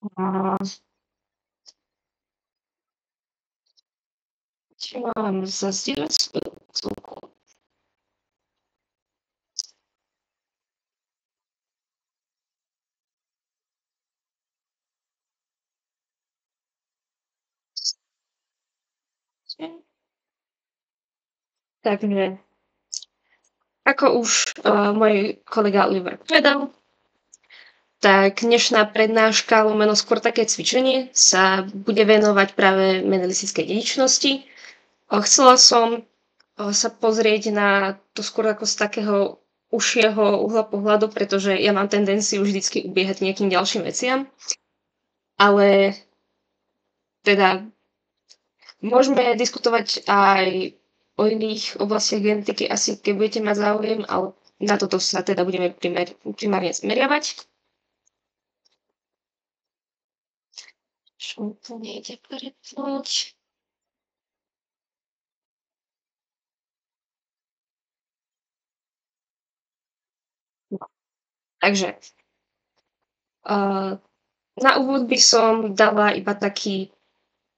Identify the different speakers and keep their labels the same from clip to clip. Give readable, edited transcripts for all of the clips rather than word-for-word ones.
Speaker 1: A čo mám zazdieľať svoju osobku? Takže ako už môj kolega Oliver povedal, tak dnešná prednáška, lomeno skôr také cvičenie, sa bude venovať práve medalistickej dedičnosti. Chcela som sa pozrieť na to skôr ako z takého užšieho uhla pohľadu, pretože ja mám tendenciu vždycky ubiehať nejakým ďalším veciam. Ale teda môžeme diskutovať aj o iných oblastiach genetiky, asi keď budete mať záujem, ale na toto sa teda budeme primárne zameriavať. Čo to nejde prepnúť? No, takže na úvod by som dala iba taký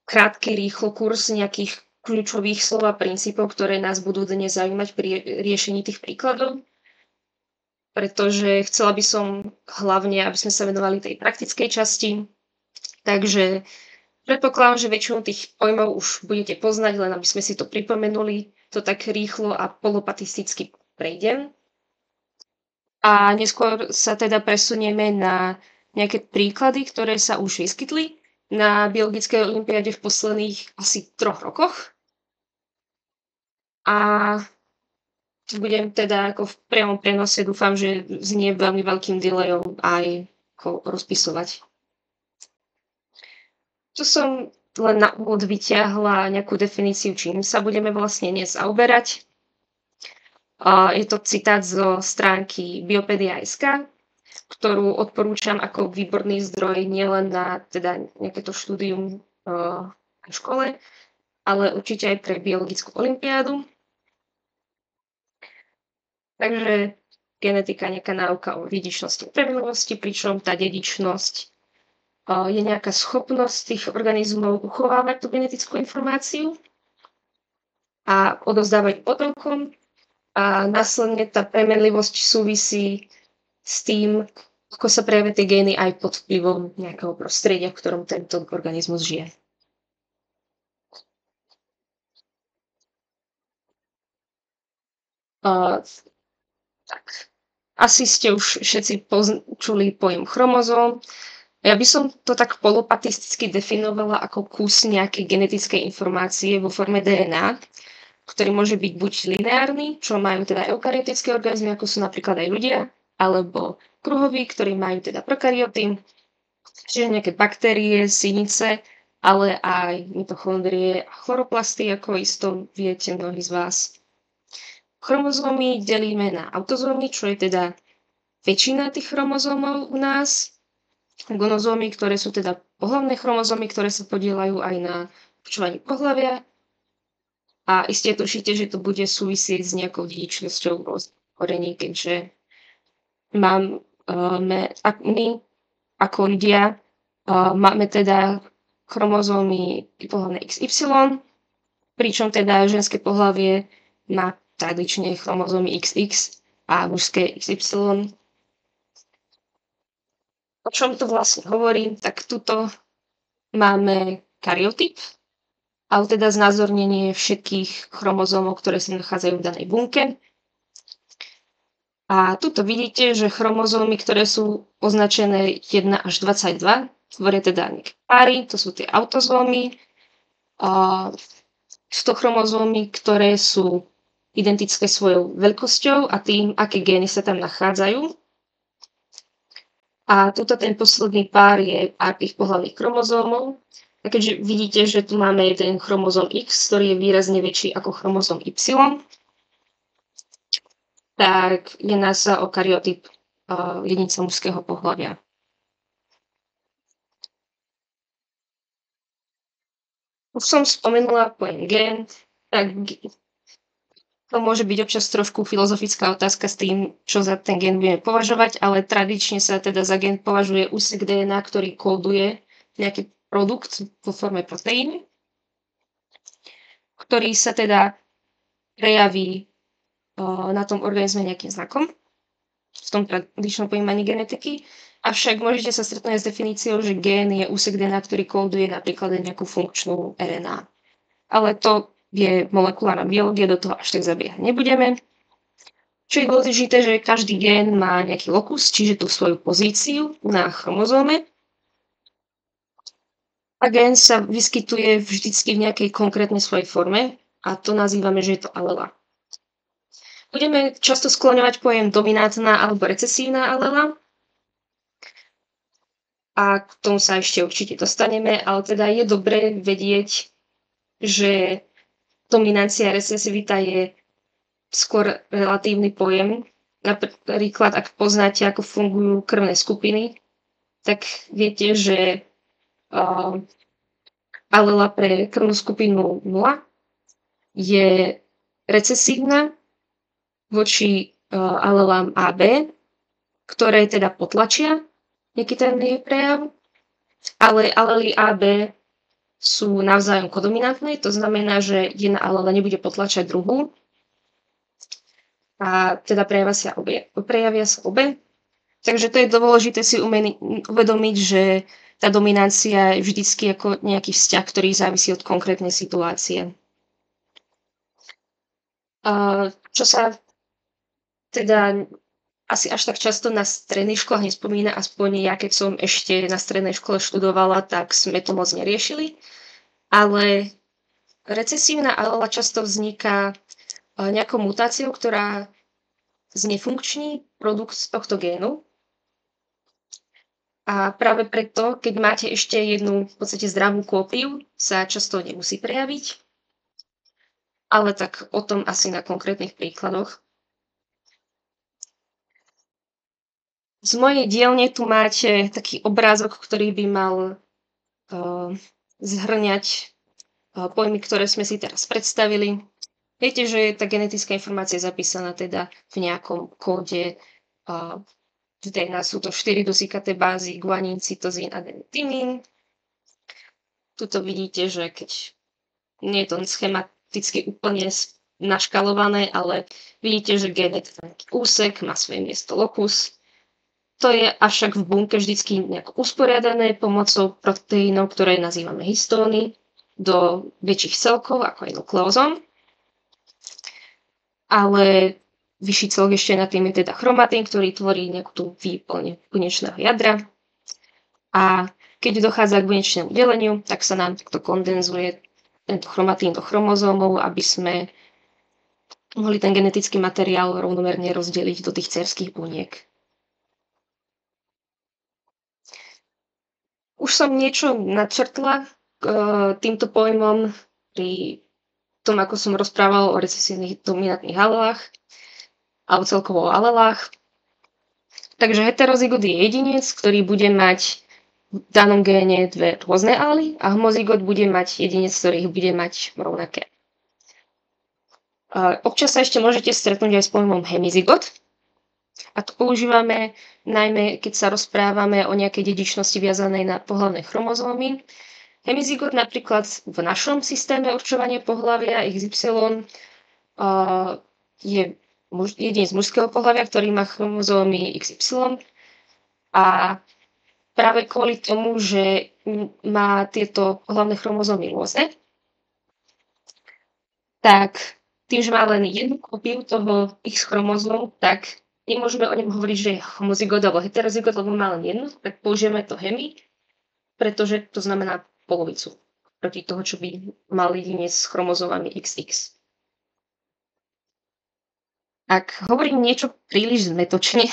Speaker 1: krátky rýchlo kurz nejakých kľúčových slov a princípov, ktoré nás budú dnes zaujímať pri riešení tých príkladov, pretože chcela by som hlavne, aby sme sa venovali tej praktickej časti. Takže predpokladám, že väčšinu tých pojmov už budete poznať, len aby sme si to pripomenuli, to tak rýchlo a polopatisticky prejdem. A neskôr sa teda presunieme na nejaké príklady, ktoré sa už vyskytli na biologickej olympiáde v posledných asi 3 rokoch. A budem teda ako v priamom prenose, dúfam, že znie veľmi veľkým delayom aj rozpisovať. Tu som len na úvod vyťahla nejakú definíciu, čím sa budeme vlastne dnes zaoberať. Je to citát zo stránky Biopedia.sk, ktorú odporúčam ako výborný zdroj nielen na teda nejaké to štúdium v škole, ale určite aj pre biologickú olympiádu. Takže genetika, nejaká náuka o dedičnosti a prebilosti, pričom tá dedičnosť je nejaká schopnosť tých organizmov uchovávať tú genetickú informáciu a odovzdávať potomkom. A následne tá premenlivosť súvisí s tým, ako sa prejavia tie gény aj pod vplyvom nejakého prostredia, v ktorom tento organizmus žije. Tak. Asi ste už všetci počuli pojem chromozóm. Ja by som to tak polopatisticky definovala ako kus nejakej genetickej informácie vo forme DNA, ktorý môže byť buď lineárny, čo majú teda eukaryotické organizmy, ako sú napríklad aj ľudia, alebo kruhový, ktorí majú teda prokaryoty, čiže nejaké baktérie, sinice, ale aj mitochondrie a chloroplasty, ako isto viete mnohí z vás. Chromozómy delíme na autozómy, čo je teda väčšina tých chromozómov u nás, gonozómy, ktoré sú teda pohlavné chromozómy, ktoré sa podieľajú aj na určovaní pohlavia. A iste tušíte, že to bude súvisieť s nejakou dedičnosťou ochorení, keďže my ako ľudia máme teda chromozómy pohlavné XY, pričom teda ženské pohlavie má tradične chromozómy XX a mužské XY. O čom to vlastne hovorím? Tak tuto máme karyotyp, ale teda znázornenie všetkých chromozómov, ktoré sa nachádzajú v danej bunke. A tuto vidíte, že chromozómy, ktoré sú označené 1 až 22, tvoria teda nejaké páry, to sú tie autozómy. Sú to chromozómy, ktoré sú identické svojou veľkosťou a tým, aké gény sa tam nachádzajú. A tuto ten posledný pár je pár tých pohlavných chromozómov. A keďže vidíte, že tu máme jeden chromozóm X, ktorý je výrazne väčší ako chromozóm Y, tak jedná sa o karyotyp jedinca mužského pohlavia. Už som spomenula pojem gén, tak To môže byť občas trošku filozofická otázka s tým, čo za ten gen budeme považovať, ale tradične sa teda za gen považuje úsek DNA, ktorý kóduje nejaký produkt vo forme proteínu, ktorý sa teda prejaví na tom organizme nejakým znakom, v tom tradičnom pojímaní genetiky. Avšak môžete sa stretnúť s definíciou, že gén je úsek DNA, ktorý kóduje napríklad nejakú funkčnú RNA. Ale to je molekulárna biológia, do toho až tak zabiehať nebudeme. Čo je dôležité, že každý gén má nejaký lokus, čiže tú svoju pozíciu na chromozóme. A gén sa vyskytuje vždycky v nejakej konkrétnej svojej forme a to nazývame, že je to alela. Budeme často skloňovať pojem dominantná alebo recesívna alela. A k tomu sa ešte určite dostaneme, ale teda je dobré vedieť, že dominancia a recesivita je skôr relatívny pojem. Napríklad, ak poznáte, ako fungujú krvné skupiny, tak viete, že alela pre krvnú skupinu 0 je recesívna voči alelám AB, ktoré teda potlačia nejaký ten jej prejav, ale alely AB sú navzájom kodominantné, to znamená, že jedna alela nebude potlačať druhú a teda prejavia sa obe. Takže to je dôležité si uvedomiť, že tá dominancia je vždycky ako nejaký vzťah, ktorý závisí od konkrétnej situácie. Čo sa teda asi až tak často na stredných školách nespomína, aspoň ja, keď som ešte na strednej škole študovala, tak sme to moc neriešili. Ale recesívna alela často vzniká nejakou mutáciou, ktorá znefunkční produkt z tohto génu. A práve preto, keď máte ešte jednu v podstate zdravú kópiu, sa často nemusí prejaviť. Ale tak o tom asi na konkrétnych príkladoch. Z mojej dielne tu máte taký obrázok, ktorý by mal zhrňať pojmy, ktoré sme si teraz predstavili. Viete, že tá genetická informácia je zapísaná teda v nejakom kóde. V DNA sú to 4 dusíkaté bázy, guanín, cytozín, adenín, tymín. Tuto vidíte, že keď nie je to schematicky úplne naškalované, ale vidíte, že gen je taký úsek, má svoje miesto lokus. To je avšak v bunke vždycky nejak usporiadané pomocou proteínov, ktoré nazývame históny, do väčších celkov, ako je nukleózom. Ale vyšší celok ešte nad tým je teda chromatín, ktorý tvorí nejakú tú výplň konečného jadra. A keď dochádza k bunečnému deleniu, tak sa nám takto kondenzuje tento chromatín do chromozómov, aby sme mohli ten genetický materiál rovnomerne rozdeliť do tých dcérskych buniek. Už som niečo načrtla k týmto pojmom pri tom, ako som rozprávala o recesívnych dominantných alelách alebo celkovo o alelách. Takže heterozygot je jedinec, ktorý bude mať v danom géne dve rôzne alely a homozygot bude mať jedinec, ktorý ich bude mať rovnaké. Občas sa ešte môžete stretnúť aj s pojmom hemizygot. A to používame najmä, keď sa rozprávame o nejakej dedičnosti viazanej na pohlavné chromozómy. Hemizygot napríklad v našom systéme určovania pohlavia XY je jedinec mužského pohlavia, ktorý má chromozómy XY. A práve kvôli tomu, že má tieto pohlavné chromozómy rôzne, tak tým, že má len jednu kópiu toho X chromozómu, tak nemôžeme o ňom hovoriť, že je homozygot alebo heterozygot, lebo má len jednu, tak použijeme to hemi, pretože to znamená polovicu proti toho, čo by mal jedinec s chromozómami XX. Ak hovorím niečo príliš zmetočne,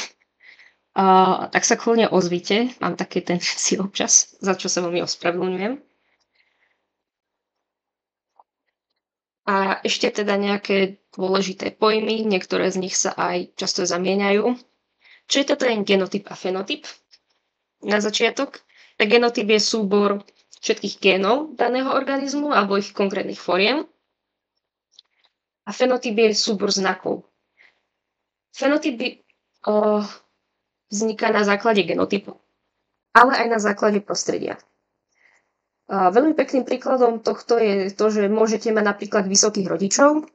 Speaker 1: tak sa kľudne ozvite. Mám také tendencie občas, za čo sa veľmi ospravedlňujem. A ešte teda nejaké dôležité pojmy, niektoré z nich sa aj často zamieňajú. Čo je to ten genotyp a fenotyp? Na začiatok. Tak genotyp je súbor všetkých génov daného organizmu alebo ich konkrétnych foriem. a fenotyp je súbor znakov. Fenotyp vzniká na základe genotypu, ale aj na základe prostredia. Veľmi pekným príkladom tohto je to, že môžete mať napríklad vysokých rodičov,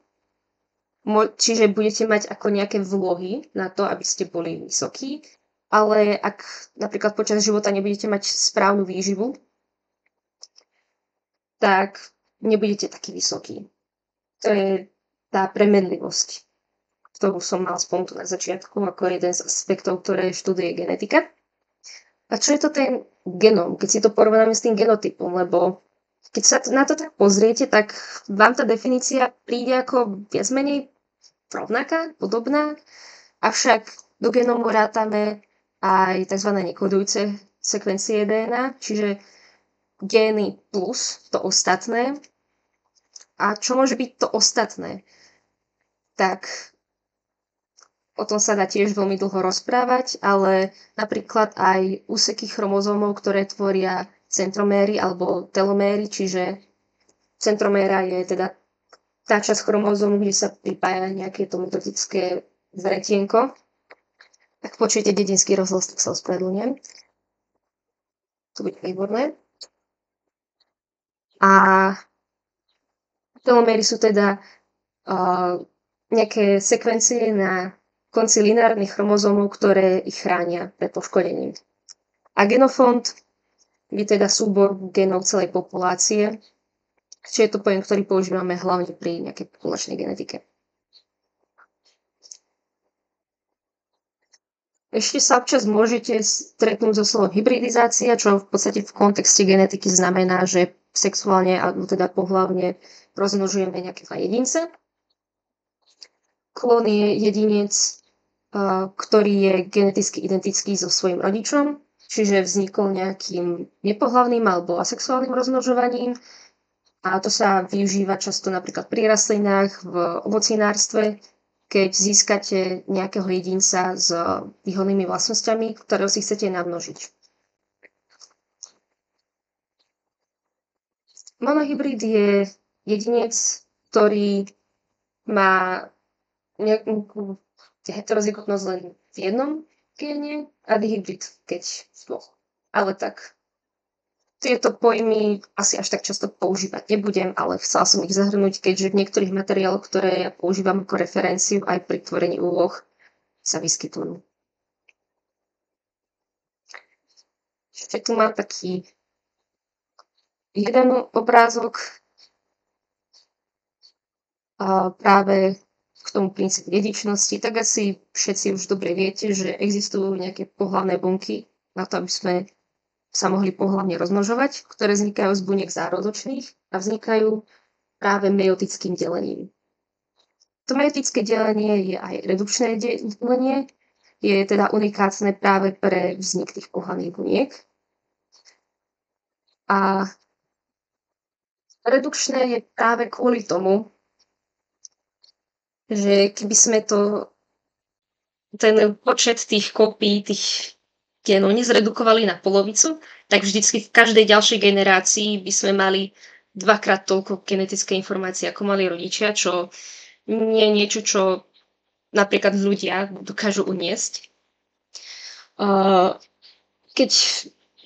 Speaker 1: čiže budete mať ako nejaké vlohy na to, aby ste boli vysokí, ale ak napríklad počas života nebudete mať správnu výživu, tak nebudete taký vysoký. To je tá premenlivosť, ktorú som mal spomenúť na začiatku ako jeden z aspektov, ktoré študuje genetika. A čo je to ten genom, keď si to porovnáme s tým genotypom, lebo keď sa na to tak pozriete, tak vám tá definícia príde ako viac menej rovnaká, podobná, avšak do genómu rátame aj tzv. Nekodujúce sekvencie DNA, čiže gény plus to ostatné. A čo môže byť to ostatné? Tak o tom sa dá tiež veľmi dlho rozprávať, ale napríklad aj úseky chromozómov, ktoré tvoria centroméry alebo teloméry, čiže centroméra je teda tá časť chromozómu, kde sa pripája nejaké to mitotické vretienko. Ak počujete dedinský rozhlas, tak sa ospravedlňujem. To bude výborné. A teloméry sú teda nejaké sekvencie na konci lineárnych chromozómov, ktoré ich chránia pred poškodením. A genofond je teda súbor genov celej populácie, čiže je to pojem, ktorý používame hlavne pri nejakej populačnej genetike. Ešte sa občas môžete stretnúť so slovom hybridizácia, čo v podstate v kontexte genetiky znamená, že sexuálne alebo teda pohlavne rozmnožujeme nejaké dva jedince. Klon je jedinec, ktorý je geneticky identický so svojím rodičom, čiže vznikol nejakým nepohlavným alebo asexuálnym rozmnožovaním. A to sa využíva často napríklad pri rastlinách, v ovocinárstve, keď získate nejakého jedinca s výhodnými vlastnosťami, ktorého si chcete namnožiť. Monohybrid je jedinec, ktorý má nejakú heterozygotnosť len v jednom géne a dihybrid, keď v dvoch. Ale tak tieto pojmy asi až tak často používať nebudem, ale chcela som ich zahrnúť, keďže v niektorých materiáloch, ktoré ja používam ako referenciu aj pri tvorení úloh, sa vyskytujú. Ešte tu mám taký jeden obrázok práve k tomu princípu dedičnosti. Tak asi všetci už dobre viete, že existujú nejaké pohlavné bunky na to, aby sme sa mohli pohlavne rozmnožovať, ktoré vznikajú z buniek zárodočných a vznikajú práve meiotickým delením. To meiotické delenie je aj redukčné delenie, je teda unikátne práve pre vznik tých pohlavných buniek. A redukčné je práve kvôli tomu, že keby sme ten počet tých kópií, tých genov nezredukovali na polovicu, tak vždycky v každej ďalšej generácii by sme mali dvakrát toľko genetické informácie, ako mali rodičia, čo nie je niečo, čo napríklad ľudia dokážu uniesť. Keď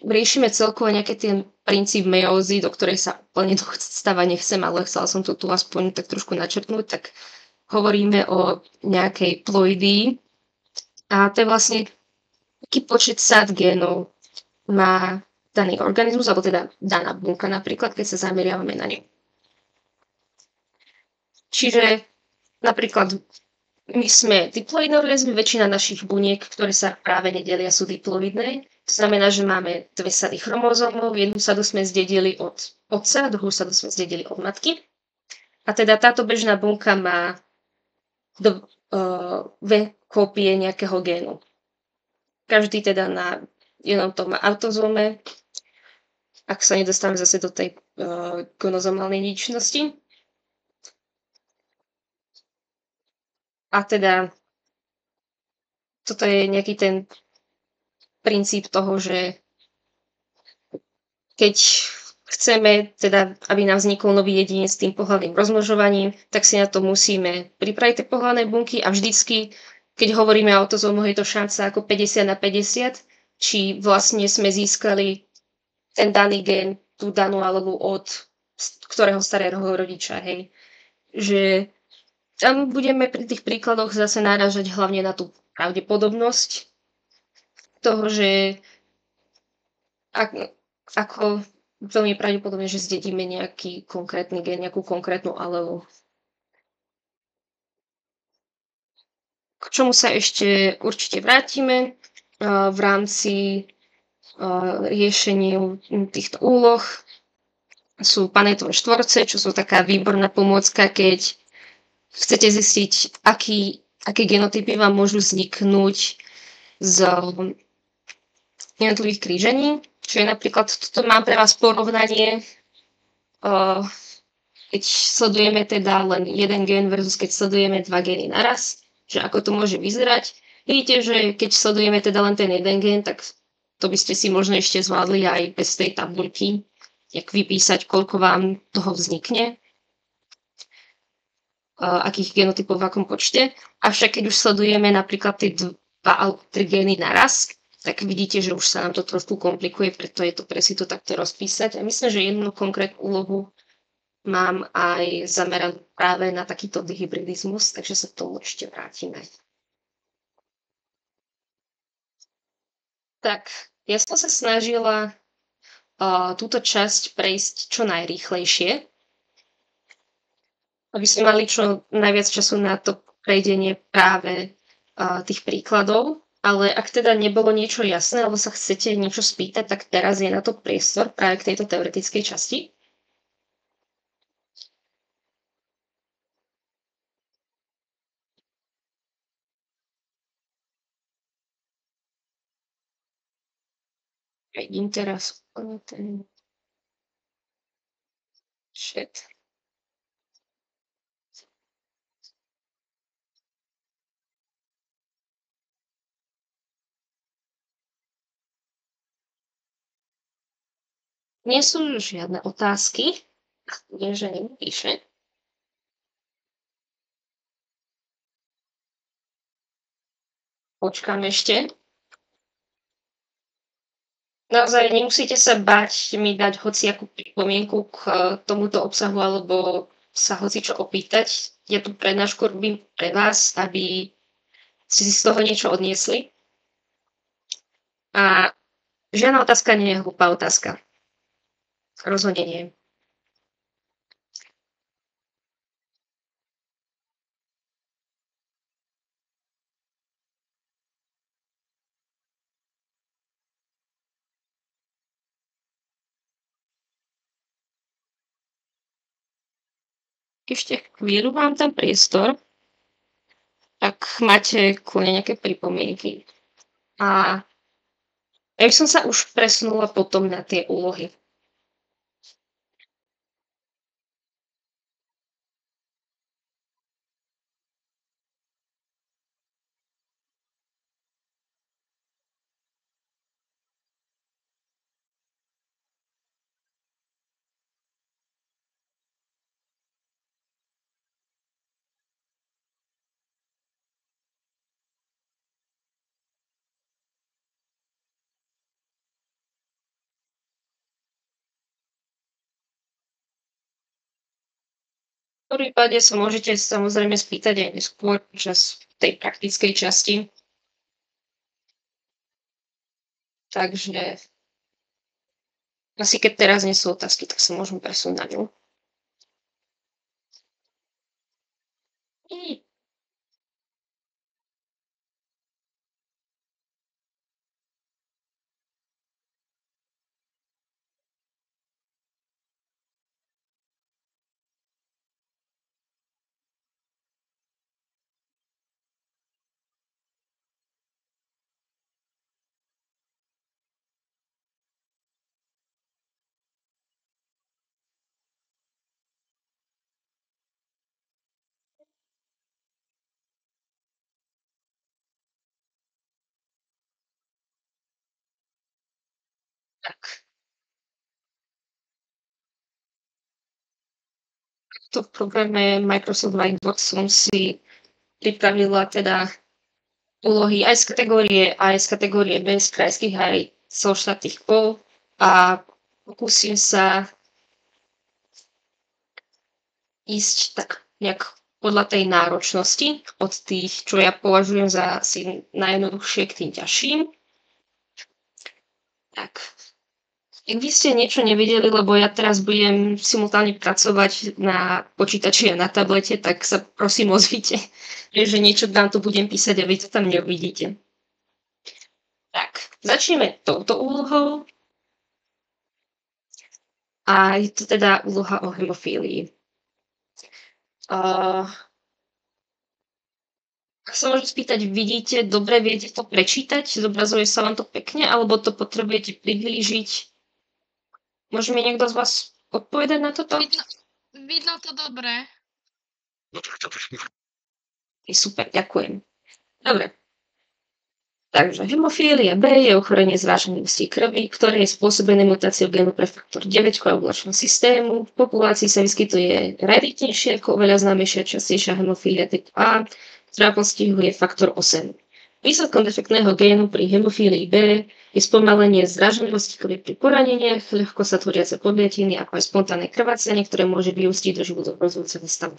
Speaker 1: riešime celkovo nejaký ten princíp meiózy, do ktorej sa úplne dostávať nechcem, ale chcela som to tu aspoň tak trošku načrtnúť, tak hovoríme o nejakej ploidii a to je vlastne aký počet sád génov má daný organizmus, alebo teda daná bunka napríklad, keď sa zameriavame na ňu. Čiže napríklad my sme diploidné organizmy, väčšina našich buniek, ktoré sa práve nedelia, sú diploidné. To znamená, že máme dve sady chromozómov, jednu sadu sme zdedili od otca, druhú sadu sme zdedili od matky. A teda táto bežná bunka má dve kópie nejakého génu. Každý teda na jednom tom autozóme, ak sa nedostávame zase do tej gonozomálnej dedičnosti. A teda toto je nejaký ten princíp toho, že keď chceme teda, aby nám vznikol nový jedinec s tým pohlavným rozmnožovaním, tak si na to musíme pripraviť tie pohlavné bunky a vždycky, keď hovoríme o autozómoch, je to šanca ako 50/50, či vlastne sme získali ten daný gen, tú danú alebo od ktorého starého rodiča, hej. Že tam budeme pri tých príkladoch zase narážať hlavne na tú pravdepodobnosť toho, že ak ako veľmi pravdepodobne, že zdedíme nejaký konkrétny gen, nejakú konkrétnu alelu. K čomu sa ešte určite vrátime, v rámci, riešenia týchto úloh sú Panetové štvorce, čo sú taká výborná pomôcka, keď chcete zistiť, aké genotypy vám môžu vzniknúť z jednotlivých krížení. Čiže napríklad toto mám pre vás porovnanie, keď sledujeme teda len jeden gen versus keď sledujeme dva gény naraz, že ako to môže vyzerať. Vidíte, že keď sledujeme teda len ten jeden gen, tak to by ste si možno ešte zvládli aj bez tej tabuľky, jak vypísať, koľko vám toho vznikne, akých genotypov v akom počte. Avšak keď už sledujeme napríklad tie 2 alebo 3 gény naraz, tak vidíte, že už sa nám to trošku komplikuje, preto je to pre si to takto rozpísať. A myslím, že jednu konkrétnu úlohu mám aj zameranú práve na takýto dihybridizmus, takže sa k tomu ešte vrátime. Tak, ja som sa snažila túto časť prejsť čo najrýchlejšie, aby sme mali čo najviac času na to prejdenie práve tých príkladov. Ale ak teda nebolo niečo jasné, alebo sa chcete niečo spýtať, tak teraz je na to priestor práve k tejto teoretickej časti. Vidím teraz ten chat. Nie sú žiadne otázky. Vidím, že nepíše. Počkám ešte. Naozaj nemusíte sa báť mi dať hociakú pripomienku k tomuto obsahu alebo sa hocičo opýtať. Ja tú prednášku robím pre vás, aby ste si z toho niečo odniesli. A žiadna otázka nie je hlúpa otázka. Rozhodne nie. Ešte chvíľu mám tam priestor, ak máte kľudne nejaké pripomienky. A ja by som sa už presunula potom na tie úlohy. V prípade sa môžete samozrejme spýtať aj neskôr počas tej praktickej časti. Takže asi keď teraz nie sú otázky, tak sa môžeme presunúť na ňu. Tak. To v programe Microsoft Whiteboard som si pripravila teda úlohy aj z kategórie B, z krajských aj celoštátnych kôl a pokúsim sa ísť tak nejak podľa tej náročnosti od tých, čo ja považujem za asi najjednoduchšie k tým ťažším. Tak. Ak by ste niečo nevideli, lebo ja teraz budem simultánne pracovať na počítači a na tablete, tak sa prosím ozvite, že niečo vám tu budem písať a vy to tam neuvidíte. Tak, začneme touto úlohou. A je to teda úloha o hemofílii. Ak sa môžem spýtať, vidíte, dobre viete to prečítať? Zobrazuje sa vám to pekne, alebo to potrebujete priblížiť? Môže mi niekto z vás odpovedať na toto?
Speaker 2: Vidno to dobre.
Speaker 1: Super, ďakujem. Dobre. Takže hemofília B je ochorenie zváženlivosti krvi, ktoré je spôsobené mutáciou génu pre faktor 9 koagulačného systému. V populácii sa vyskytuje raritnejšie ako oveľa známejšia častejšia hemofília typu A, ktorá postihuje faktor 8. Výsledkom defektného génu pri hemofílii B je spomalenie zrážlivosti krvi pri poraneniach, ľahko sa tvoriace podliatiny, ako aj spontánne krvácanie, ktoré môže vyústiť do životohrozujúceho stavu.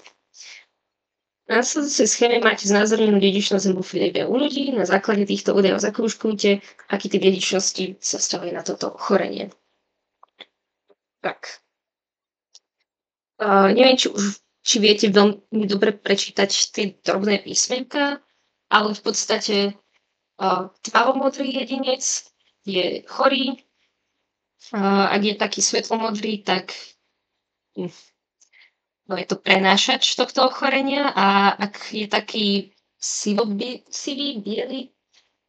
Speaker 1: V následujúcej schéme máte znázornenú dedičnosť hemofílie B u ľudí. Na základe týchto údajov zakrúžkujte, aký typ dedičnosti sa vzťahuje na toto ochorenie. Tak. Neviem, či viete veľmi dobre prečítať tie drobné písmenka, ale v podstate tmavomodrý jedinec je chorý. Ak je taký svetlomodrý, tak je to prenášač tohto ochorenia, a ak je taký sivý, biely,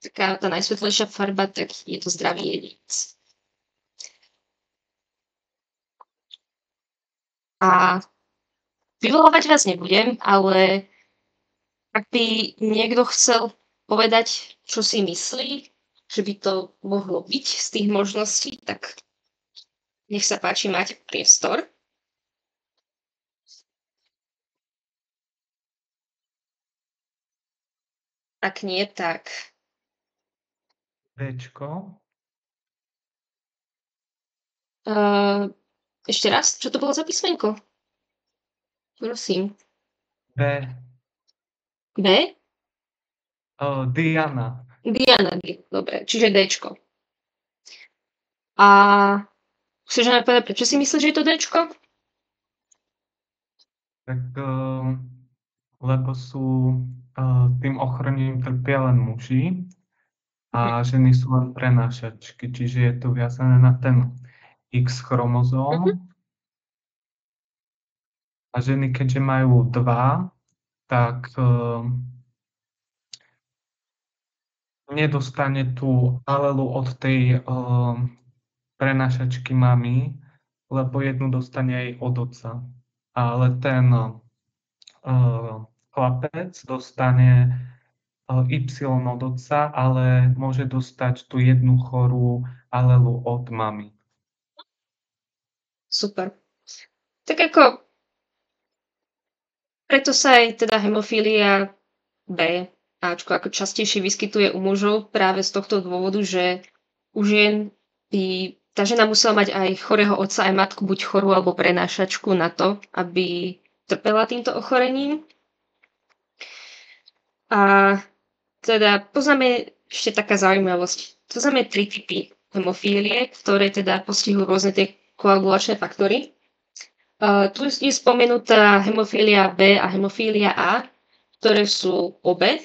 Speaker 1: taká tá najsvetlejšia farba, tak je to zdravý jedinec. A vyvolovať vás nebudem, ale ak by niekto chcel povedať, čo si myslí, že by to mohlo byť z tých možností, tak nech sa páči, máte priestor. Ak nie, tak...
Speaker 3: Bčko.
Speaker 1: Ešte raz, čo to bolo za písmenko? Prosím.
Speaker 3: B.
Speaker 1: B?
Speaker 3: Diana.
Speaker 1: Diana, dobre, čiže Dčko. A chceš nám povedať, prečo si myslíš, že je to Dčko?
Speaker 3: Tak, lebo sú tým ochorením trpia len muži a ženy sú len prenášačky, čiže je to viazané na ten X chromozóm. A ženy, keďže majú 2, tak nedostane tú alelu od tej prenášačky mamy, lebo jednu dostane aj od otca. Ale ten chlapec dostane Y od otca, ale môže dostať tú jednu chorú alelu od mamy.
Speaker 1: Super. Tak ako preto sa aj teda hemofília B ako častejšie vyskytuje u mužov práve z tohto dôvodu, že u žien by tá žena musela mať aj chorého otca, aj matku, buď chorú alebo prenášačku na to, aby trpela týmto ochorením. A teda poznáme ešte taká zaujímavosť. Poznáme 3 typy hemofílie, ktoré teda postihujú rôzne tie koagulačné faktory. Tu je spomenutá hemofília B a hemofília A, ktoré sú obe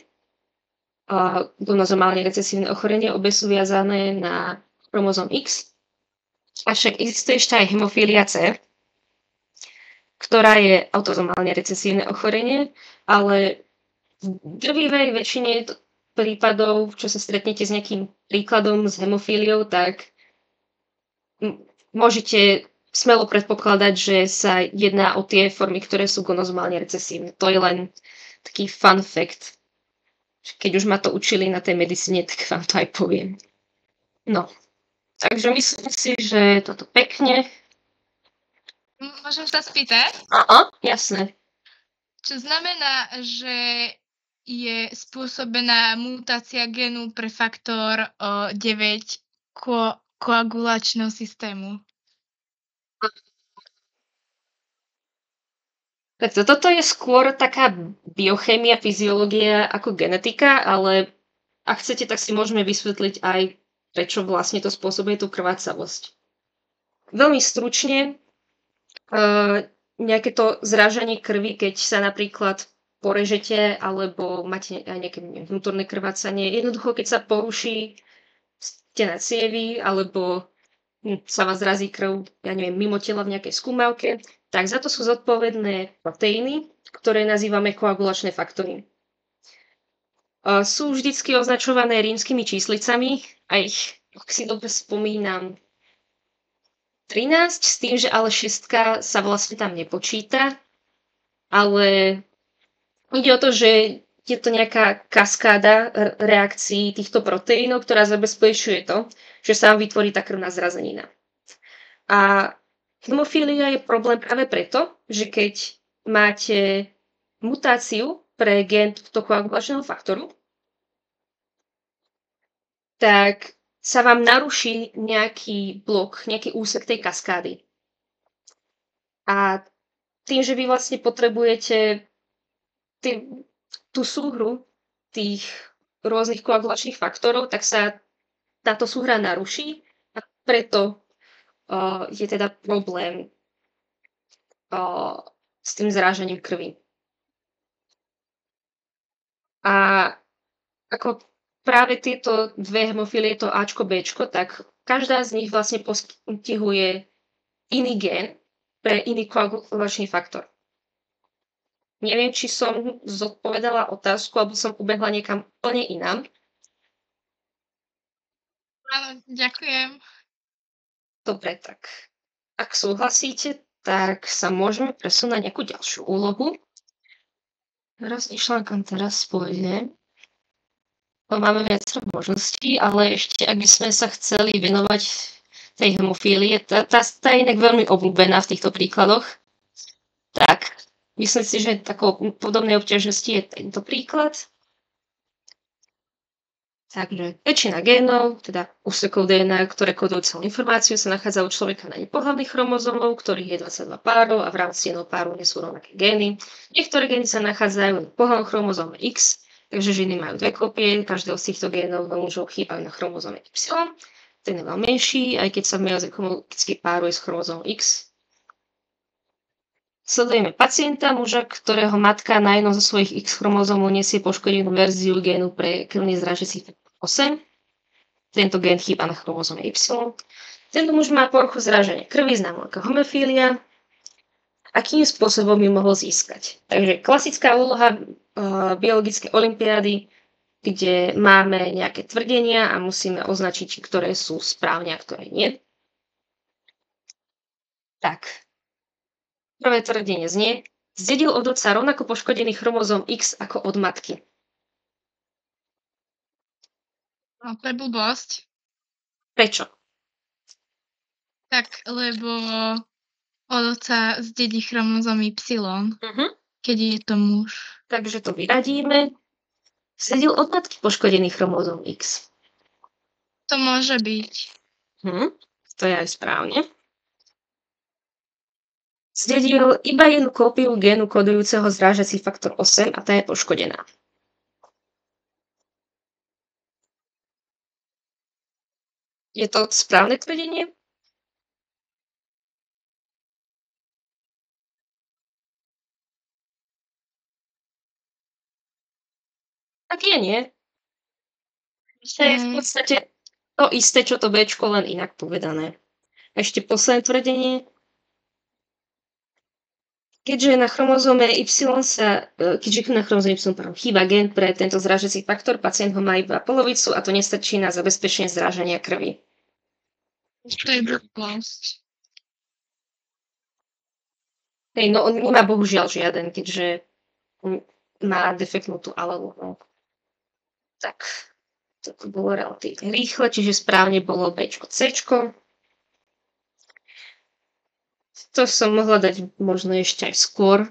Speaker 1: gonozomálne recesívne ochorenie, obe sú viazané na chromozóm X. Avšak existuje ešte aj hemofília C, ktorá je autozomálne recesívne ochorenie, ale v drvivej väčšine prípadov, čo sa stretnete s nejakým príkladom s hemofíliou, tak môžete smelo predpokladať, že sa jedná o tie formy, ktoré sú gonozomálne recesívne. To je len taký fun fact. Keď už ma to učili na tej medicíne, tak vám to aj poviem. No, takže myslím si, že toto pekne
Speaker 2: Môžem sa spýtať?
Speaker 1: Jasné.
Speaker 2: Čo znamená, že je spôsobená mutácia génu pre faktor 9 koagulačného systému?
Speaker 1: Tak toto je skôr taká biochémia, fyziológia ako genetika, ale ak chcete, tak si môžeme vysvetliť aj, prečo vlastne to spôsobuje tú krvácavosť. Veľmi stručne, nejaké to zrážanie krvi, keď sa napríklad porežete alebo máte aj nejaké vnútorné krvácanie. Jednoducho, keď sa poruší stena cievy alebo sa vás zrazí krv, ja neviem, mimo tela v nejakej skúmavke, tak za to sú zodpovedné proteíny, ktoré nazývame koagulačné faktory. Sú vždycky označované rímskymi číslicami a ich, ak si dobre spomínam, 13, s tým, že ale 6 sa vlastne tam nepočíta, ale ide o to, že je to nejaká kaskáda reakcií týchto proteínov, ktorá zabezpečuje to, že sa vám vytvorí tá krvná zrazenina. A hemofília je problém práve preto, že keď máte mutáciu pre gen tohto koagulačného faktoru, tak sa vám naruší nejaký blok, nejaký úsek tej kaskády. A tým, že vy vlastne potrebujete tú súhru tých rôznych koagulačných faktorov, tak sa táto súhra naruší a preto je teda problém s tým zrážaním krvi. A ako práve tieto dve hemofílie, to Ačko, Bčko, tak každá z nich vlastne postihuje iný gen pre iný koagulačný faktor. Neviem, či som zodpovedala otázku, alebo som ubehla niekam úplne inám.
Speaker 2: Áno, ďakujem.
Speaker 1: Dobre, tak ak súhlasíte, tak sa môžeme presunúť na nejakú ďalšiu úlohu. Rozmýšľam, kam teraz pôjdem. Máme viacero možností, ale ešte, ak by sme sa chceli venovať tej hemofílie, tá je inak veľmi obľúbená v týchto príkladoch. Tak, myslím si, že takou podobnej obťažnosti je tento príklad. Takže väčšina génov, teda úsekov DNA, ktoré kodujú celú informáciu, sa nachádza u človeka na nepohlavných chromozómov, ktorých je 22 párov a v rámci jedného páru nie sú rovnaké gény. Niektoré gény sa nachádzajú na pohlavnom chromozóme X, takže ženy majú dve kópie, každého z týchto génov u mužov chýbajú na chromozóme Y. Ten je veľmi menší, aj keď sa meozy homologicky páruje s chromozómom X. Sledujeme pacienta, muža, ktorého matka na jednom zo svojich X chromozómov nesie poškodenú verziu génu pre krvný zrážací faktor 8. Tento gén chýba na chromozóme Y. Tento muž má poruchu zrážania krvi, známu ako hemofília. Akým spôsobom ju mohol získať? Takže klasická úloha biologické olympiády, kde máme nejaké tvrdenia a musíme označiť, ktoré sú správne a ktoré nie. Tak. Prvé tvrdenie znie, zdedil od otca rovnako poškodený chromozóm X ako od matky.
Speaker 2: No, to je blbosť.
Speaker 1: Prečo?
Speaker 2: Tak, lebo od otca zdedí chromozóm Y, keď je to muž.
Speaker 1: Takže to vyradíme. Zdedil od matky poškodený chromozóm X.
Speaker 2: To môže byť.
Speaker 1: To je aj správne. Zdedil iba jednu kópiu génu kodujúceho zrážací faktor 8 a tá je poškodená. Je to správne tvrdenie? Tak je, nie? To je v podstate to isté, čo to Bčko, len inak povedané. Ešte posledné tvrdenie. Keďže na chromozóme Y chýba gen pre tento zrážací faktor, pacient ho má iba polovicu a to nestačí na zabezpečenie zrážania krvi.
Speaker 2: To je blbosť.
Speaker 1: No on nemá bohužiaľ žiaden, keďže má defektnú tú alelu. No. Tak, to bolo relatívne rýchle, čiže správne bolo Bčko, Cčko. To som mohla dať možno ešte aj skôr.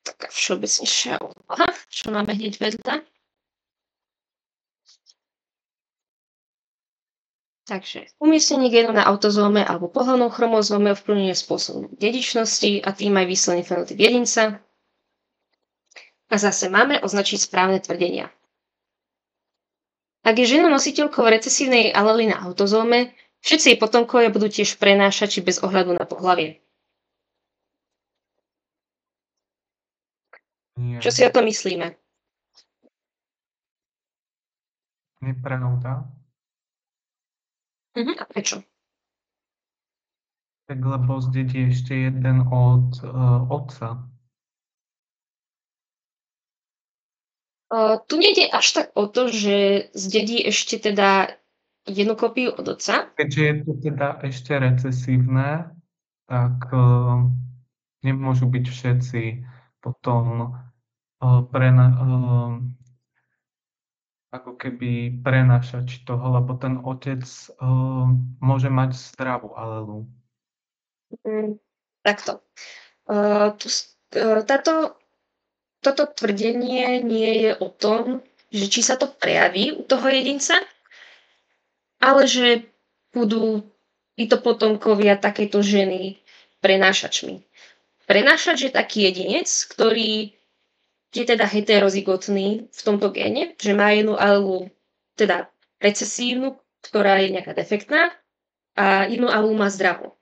Speaker 1: Taká všeobecnejšia úloha, čo máme hneď vedľa. Takže umiestnenie génu na autozóme alebo pohlavnom chromozóme ovplyvňuje spôsob dedičnosti a tým aj výsledný fenotyp jedinca. A zase máme označiť správne tvrdenia. Ak je žena nositeľkou recesívnej alely na autozóme, všetci jej potomkovia budú tiež prenášať či bez ohľadu na pohlavie.
Speaker 3: Nie.
Speaker 1: Čo si o to myslíme?
Speaker 3: Nepravda.
Speaker 1: A prečo?
Speaker 3: Tak lebo zdedí ešte jeden od otca.
Speaker 1: Tu nejde až tak o to, že zdedí ešte teda jednu kópiu od otca.
Speaker 3: Keďže je to teda ešte recesívne, tak nemôžu byť všetci potom ako keby prenášať toho, lebo ten otec môže mať zdravú alelu.
Speaker 1: Takto. Toto tvrdenie nie je o tom, že či sa to prejaví u toho jedinca, ale že budú títo potomkovia takéto ženy prenášačmi. Prenášač je taký jedinec, ktorý je teda heterozygotný v tomto géne, že má jednu alelu teda recesívnu, ktorá je nejaká defektná a jednu alelu má zdravú.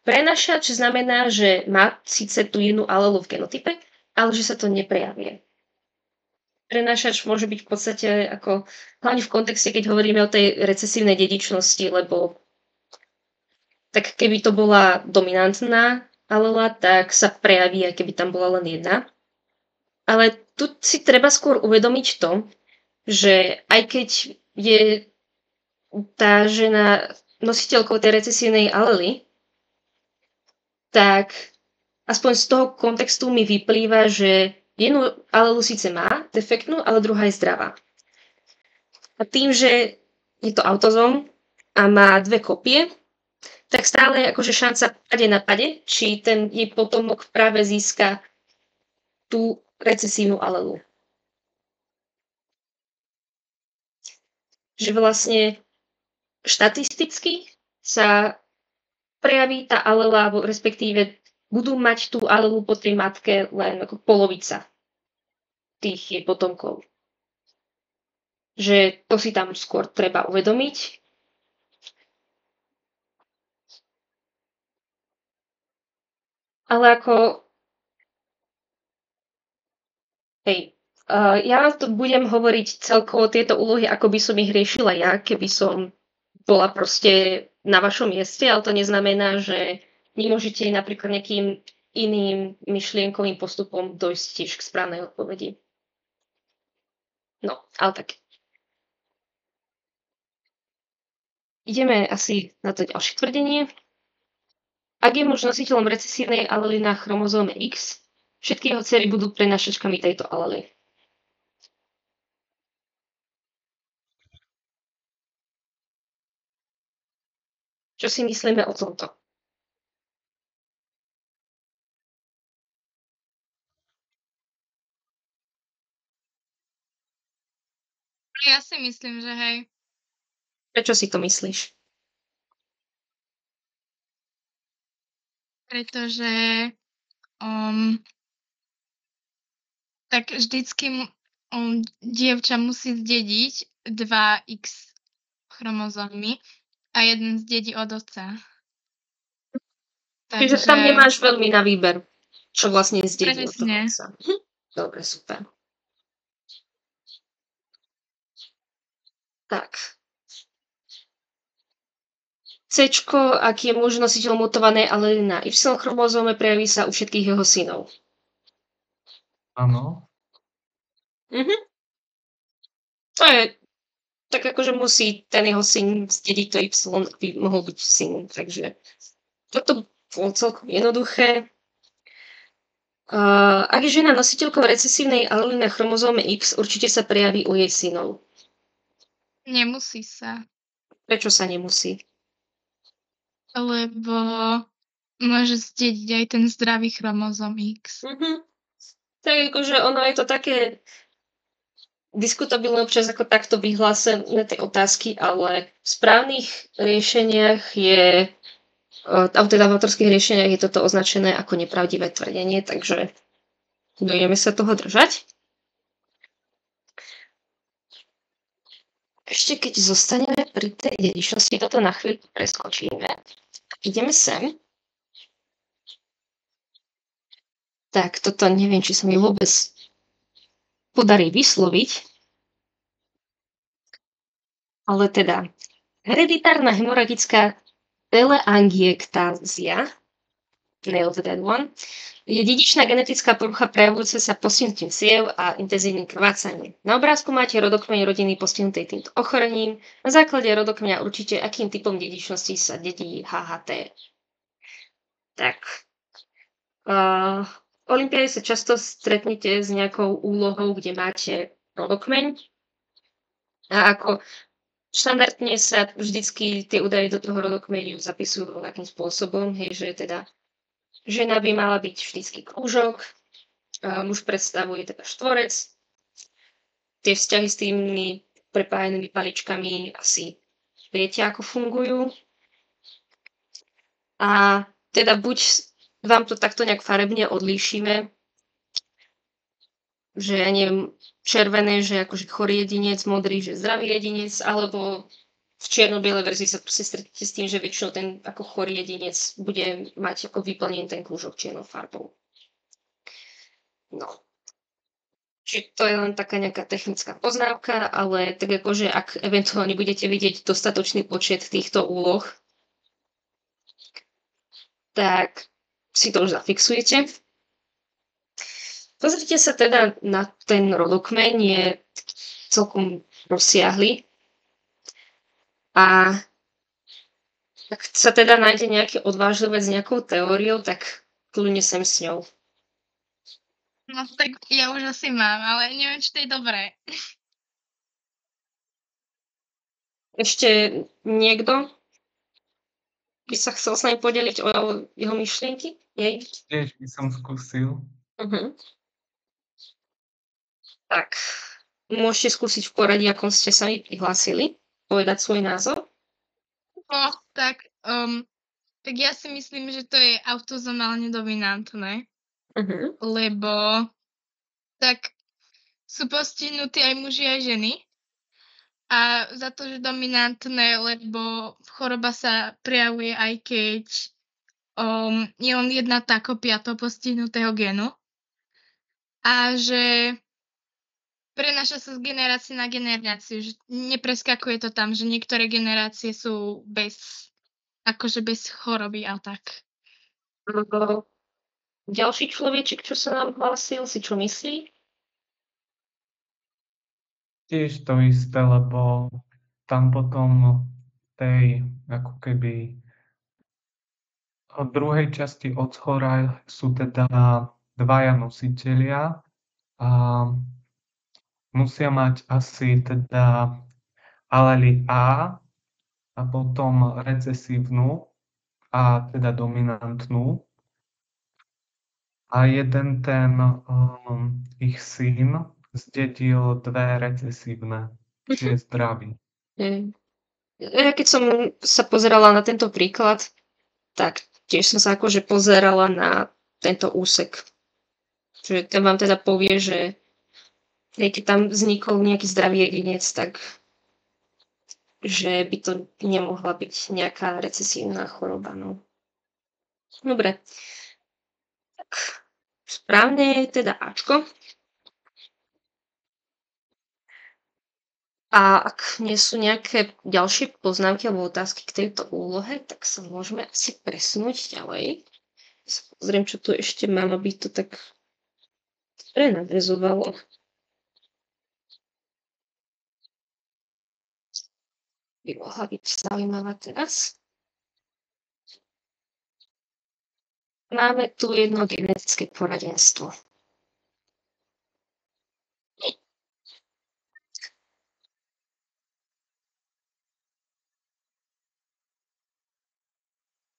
Speaker 1: Prenášač znamená, že má síce tú jednu alelu v genotype, ale že sa to neprejavuje. Prenášač môže byť v podstate ako, hlavne v kontexte, keď hovoríme o tej recesívnej dedičnosti, lebo tak keby to bola dominantná alela, tak sa prejaví, aj keby tam bola len jedna. Ale tu si treba skôr uvedomiť to, že aj keď je tá žena nositeľkou tej recesívnej alely, tak aspoň z toho kontextu mi vyplýva, že jednu alelu síce má defektnú, ale druhá je zdravá. A tým, že je to autozóm a má dve kopie, tak stále je akože šanca pade na pade, či ten jej potomok práve získa tú recesívnu alelu. Že vlastne štatisticky sa prejaví tá alela, respektíve budú mať tú alelu po tej matke len ako polovica tých jej potomkov. Že to si tam skôr treba uvedomiť. Ale ako ja vám tu budem hovoriť celkovo tieto úlohy, ako by som ich riešila ja, keby som bola proste na vašom mieste, ale to neznamená, že nemôžete napríklad nejakým iným myšlienkovým postupom dojsť tiež k správnej odpovedi. No, ale tak. Ideme asi na to ďalšie tvrdenie. Ak je muž nositeľom recesívnej alely na chromozóme X, všetky jeho dcery budú prenášačkami tejto alely. Čo si myslíme o tomto?
Speaker 2: Ja si myslím, že hej.
Speaker 1: Prečo si to myslíš?
Speaker 2: Pretože tak vždycky dievča musí zdediť 2X chromozómy a jeden zdedí od otca.
Speaker 1: Čiže tam nemáš veľmi na výber, čo vlastne zdedí od toho
Speaker 2: Presne.
Speaker 1: otca. Dobre, super. Tak. Cčko, ak je muž nositeľ mutovanej alely na Y chromozóme, prejaví sa u všetkých jeho synov.
Speaker 3: Áno.
Speaker 1: To je tak akože musí ten jeho syn zdediť to Y, aby mohol byť syn. Takže toto bolo celkom jednoduché. Ak je žena nositeľkou recesívnej alely na chromozóme X, určite sa prejaví u jej synov.
Speaker 2: Nemusí sa.
Speaker 1: Prečo sa nemusí?
Speaker 2: Lebo môže zdediť aj ten zdravý chromozom X.
Speaker 1: Tak akože ono je to také diskutabilné občas ako takto vyhlásené tie otázky, ale v správnych riešeniach je, alebo teda v autorských riešeniach je toto označené ako nepravdivé tvrdenie, takže budeme sa toho držať. Ešte keď zostaneme pri tej dedičnosti, toto na chvíľku preskočíme. Ideme sem. Tak toto neviem, či sa mi vôbec podarí vysloviť. Ale teda hereditárna hemoragická teleangiektázia, nailed that one, je dedičná genetická porucha prejavujúca sa postihnutím ciev a intenzívnym krvácaním. Na obrázku máte rodokmeň rodiny postihnutej týmto ochorením. Na základe rodokmeňa určite, akým typom dedičnosti sa dedí HHT. Tak. V olympiáde sa často stretnete s nejakou úlohou, kde máte rodokmeň. A ako štandardne sa vždycky tie údaje do toho rodokmeňu zapisujú rovnakým spôsobom, hej, že teda žena by mala byť vždycky krúžok, muž predstavuje teda štvorec. Tie vzťahy s tými prepájenými paličkami asi viete, ako fungujú. A teda buď vám to takto nejak farebne odlíšime, že ja neviem, červené, že akože chorý jedinec, modrý, že zdravý jedinec, alebo v čierno-bielej verzii sa proste stretnete s tým, že väčšinou ten ako chorý jedinec bude mať ako vyplnený ten kľúžok čiernou farbou. No. Čiže to je len taká nejaká technická poznávka, ale tak akože ak eventuálne budete vidieť dostatočný počet týchto úloh, tak si to už zafixujete. Pozrite sa teda na ten rodokmeň, je celkom rozsiahly. A ak sa teda nájde nejaký odvážlivec s nejakou teóriou, tak kľudne sem s ňou.
Speaker 2: No tak ja už asi mám, ale neviem, či to je dobré.
Speaker 1: Ešte niekto by sa chcel s nami podeliť o jeho myšlienky? Jej?
Speaker 3: Tiež by som skúsil.
Speaker 1: Tak, môžete skúsiť v poradí, ako ste sa mi prihlásili, povedať svoj názor.
Speaker 2: No, tak ja si myslím, že to je autozomálne dominantné, lebo tak sú postihnutí aj muži aj ženy. A za to, že dominantné, lebo choroba sa prejavuje aj keď je len jedna tá kopia toho postihnutého génu. A že prenáša sa z generácie na generáciu, že nepreskakuje to tam, že niektoré generácie sú bez choroby a tak.
Speaker 1: Ďalší človeček, čo sa nám hlásil, si čo myslí?
Speaker 3: Tiež to isté, lebo tam potom v tej ako keby od druhej časti od zhora sú teda dvaja nositelia a musia mať asi teda alely A a potom recesívnu a teda dominantnú. A jeden ten ich syn zdedil dve recesívne, čiže je zdravý.
Speaker 1: Ja keď som sa pozerala na tento príklad, tak tiež som sa akože pozerala na tento úsek. Čiže ten vám teda povie, že keď tam vznikol nejaký zdravý jedinec, tak že by to nemohla byť nejaká recesívna choroba. No. Dobre. Tak správne je teda Ačko. A ak nie sú nejaké ďalšie poznámky alebo otázky k tejto úlohe, tak sa môžeme asi presunúť ďalej. Pozriem, čo tu ešte mám, aby to tak prenadvezovalo. By mohla byť zaujímavá teraz. Máme tu jedno genetické poradenstvo.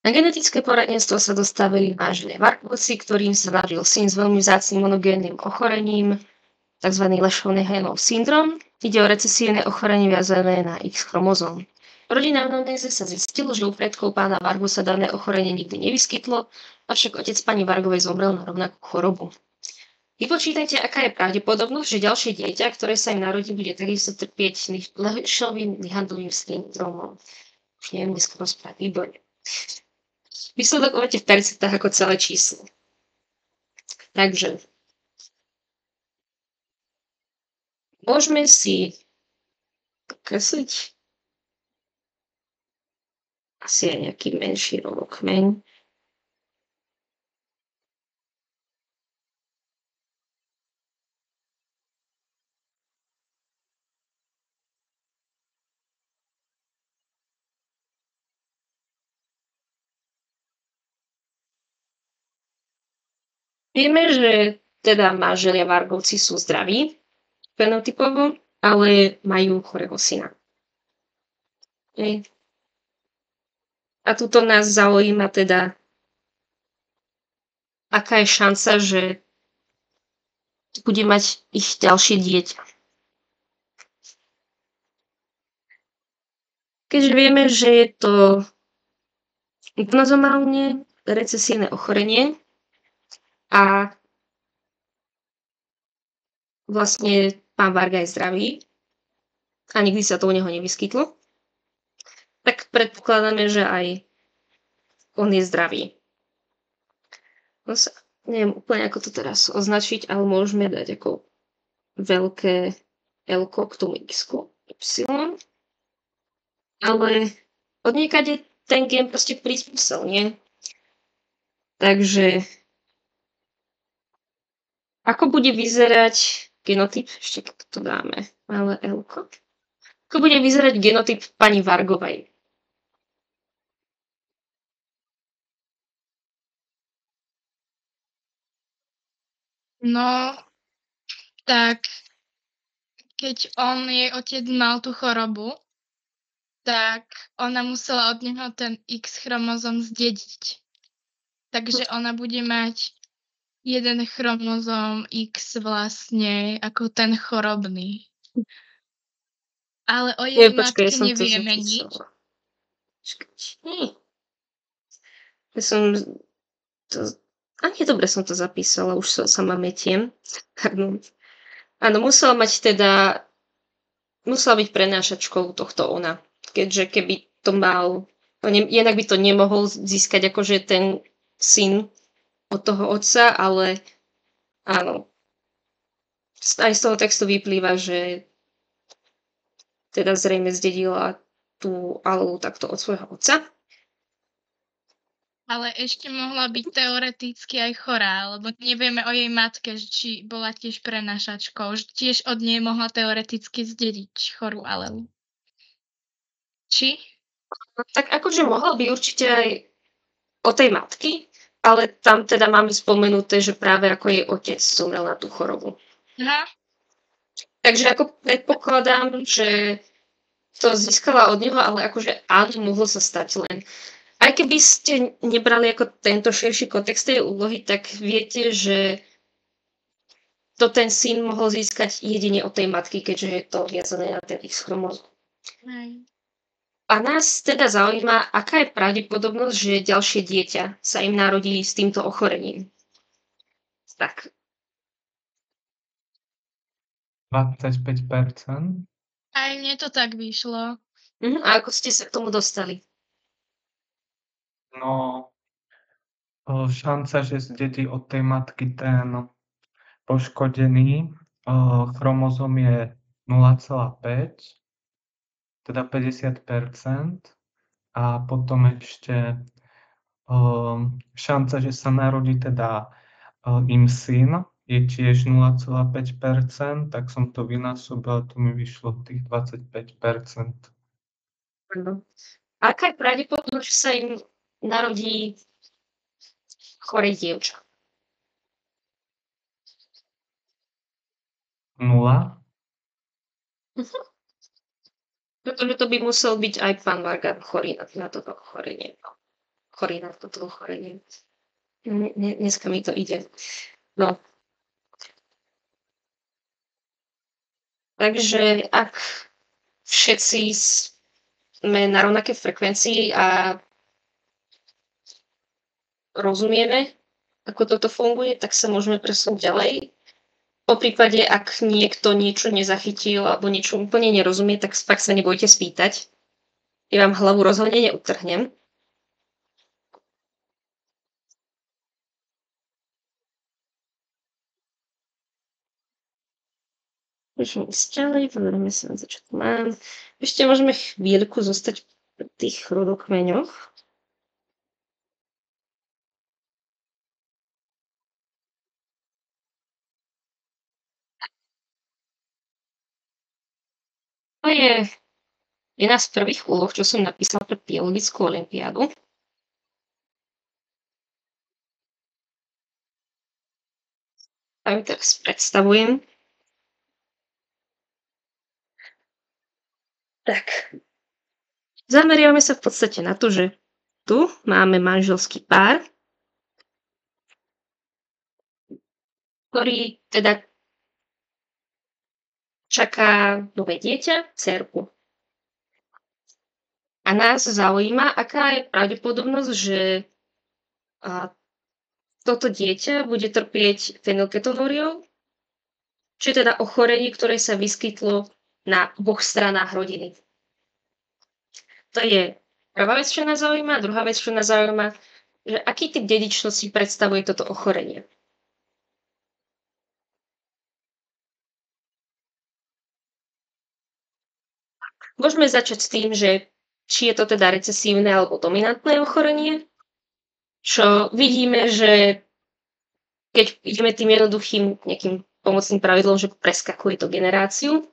Speaker 1: Na genetické poradenstvo sa dostavili manželia Vargovci, ktorým sa narodil syn s veľmi vzácnym monogénnym ochorením, tzv. Leschenheimerov syndrom. Ide o recesívne ochorenie viazané na X chromozóm. Rodinná anamnéze sa zistilo, že u predkov pána Vargu sa dané ochorenie nikdy nevyskytlo, avšak otec pani Vargovej zomrel na rovnakú chorobu. Vypočítajte, aká je pravdepodobnosť, že ďalšie dieťa, ktoré sa im narodí, bude takisto trpieť Leschenheimerovým syndromom. Už neviem dneska rozprávať, výborne. Výsledok máte v percentách ako celé číslo. Takže môžeme si kresliť asi aj nejaký menší rovokmeň. Vieme, že teda manželia Vargovci sú zdraví fenotypovo, ale majú chorého syna. A tuto nás zaujíma teda, aká je šanca, že bude mať ich ďalšie dieťa. Keďže vieme, že je to autozomálne recesívne ochorenie a vlastne pán Varga je zdravý a nikdy sa to u neho nevyskytlo, tak predpokladáme, že aj on je zdravý. Neviem úplne, ako to teraz označiť, ale môžeme dať ako veľké L-ko k tomu X-ku, Y. Ale odniekade ten gen proste prísť musel, nie? Takže ako bude vyzerať genotyp, ešte keď to dáme, malé L-ko. Ako bude vyzerať genotyp pani Vargovej?
Speaker 2: No, tak keď jej otec mal tú chorobu, tak ona musela od neho ten X chromozom zdediť. Takže ona bude mať jeden chromozóm X vlastne ako ten chorobný. Ale o jej matke nevieme nič.
Speaker 1: Dobre som to zapísala, už sa sama metiem. Pardon. Áno, musela byť prenášačkou tohto ona. Keďže keby to mal, inak by to nemohol získať akože ten syn od toho otca, ale áno. Aj z toho textu vyplýva, že teda zrejme zdedila tú alelu takto od svojho otca.
Speaker 2: Ale ešte mohla byť teoreticky aj chorá, lebo nevieme o jej matke, či bola tiež prenášačkou, že tiež od nej mohla teoreticky zdediť chorú alelu. Či?
Speaker 1: Tak akože mohla by určite aj o tej matky, ale tam teda máme spomenuté, že práve ako jej otec zomrel na tú chorobu.
Speaker 2: No.
Speaker 1: Takže ako predpokladám, že to získala od neho, ale akože áno, mohlo sa stať len. Aj keby ste nebrali ako tento širší kontext tej úlohy, tak viete, že to ten syn mohol získať jedine od tej matky, keďže je to viazané na ten X chromozóm. A nás teda zaujíma, aká je pravdepodobnosť, že ďalšie dieťa sa im narodí s týmto ochorením. Tak.
Speaker 3: 25%.
Speaker 2: Aj mne to tak vyšlo.
Speaker 1: A ako ste sa k tomu dostali?
Speaker 3: No, šanca, že zdedí od tej matky ten poškodený chromozom je 0,5, teda 50%. A potom ešte šanca, že sa narodí teda im syn, je tiež 0,5%, tak som to vynásobil, to mi vyšlo tých 25%.
Speaker 1: Aká je pravdepodobnosť, že sa im narodí choré dievča?
Speaker 3: 0.
Speaker 1: Pretože to by musel byť aj pán Varga chorý na toto ochorenie. chorý na toto ochorenie. Dneska mi to ide. No. Takže ak všetci sme na rovnakej frekvencii a rozumieme, ako toto funguje, tak sa môžeme presunúť ďalej. Po prípade, ak niekto niečo nezachytil alebo niečo úplne nerozumie, tak fakt sa nebojte spýtať. Ja vám hlavu rozhodne neutrhnem. Môžeme ísť ďalej, pozrieme sa na čo tu mám. Ešte môžeme chvíľku zostať v tých rodokmeňoch. To je jedna z prvých úloh, čo som napísala pre biologickú olympiádu. A ju teraz predstavujem. Tak, zameriavame sa v podstate na to, že tu máme manželský pár, ktorý teda čaká nové dieťa, dcerku. A nás zaujíma, aká je pravdepodobnosť, že toto dieťa bude trpieť fenylketonúriou, čo je teda ochorenie, ktoré sa vyskytlo na oboch stranách rodiny. To je prvá vec, čo nás zaujíma. Druhá vec, čo nás zaujíma, že aký typ dedičnosti predstavuje toto ochorenie. Môžeme začať s tým, že či je to teda recesívne alebo dominantné ochorenie, čo vidíme, že keď ideme tým jednoduchým nejakým pomocným pravidlom, že preskakuje to generáciu,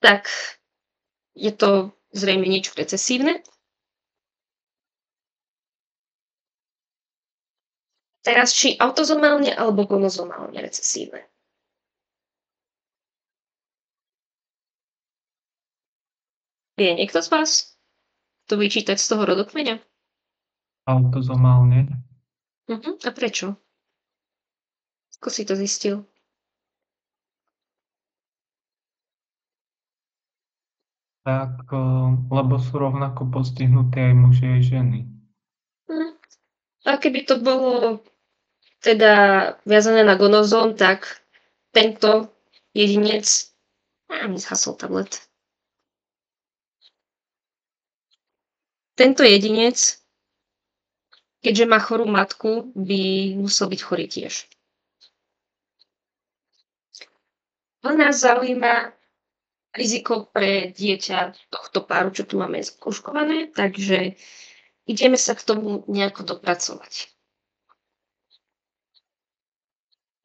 Speaker 1: tak je to zrejme niečo recesívne. Teraz, či autozomálne alebo gonozomálne recesívne. Vie niekto z vás to vyčítať z toho rodokmeňa?
Speaker 3: Autozomálne.
Speaker 1: A prečo? Ako si to zistil?
Speaker 3: Tak, lebo sú rovnako postihnuté aj muži, aj ženy.
Speaker 1: A keby to bolo teda viazané na gonozóm, tak tento jedinec... mi zhasol tablet. Tento jedinec, keďže má chorú matku, by musel byť chorý tiež. Nás zaujíma riziko pre dieťa tohto páru, čo tu máme skúškované, takže ideme sa k tomu nejako dopracovať.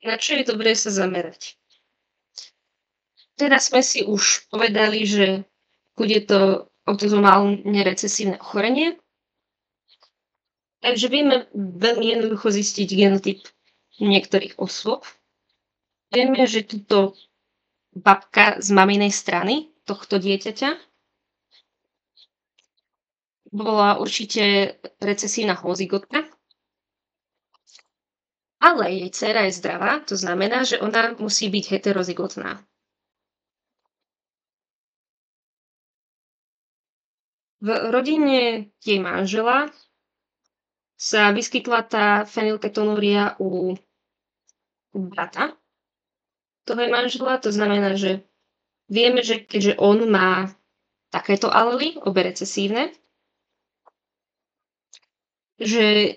Speaker 1: Na čo je dobré sa zamerať? Teraz sme si už povedali, že bude to autozomálne recesívne ochorenie, takže vieme veľmi jednoducho zistiť genotyp niektorých osôb. Vieme, že túto babka z maminej strany tohto dieťaťa bola určite recesívna homozygotná, ale jej dcéra je zdravá, to znamená, že ona musí byť heterozygotná. V rodine jej manžela sa vyskytla tá fenylketonúria u brata toho jej manžela, to znamená, že vieme, že keďže on má takéto alely, obe recesívne, že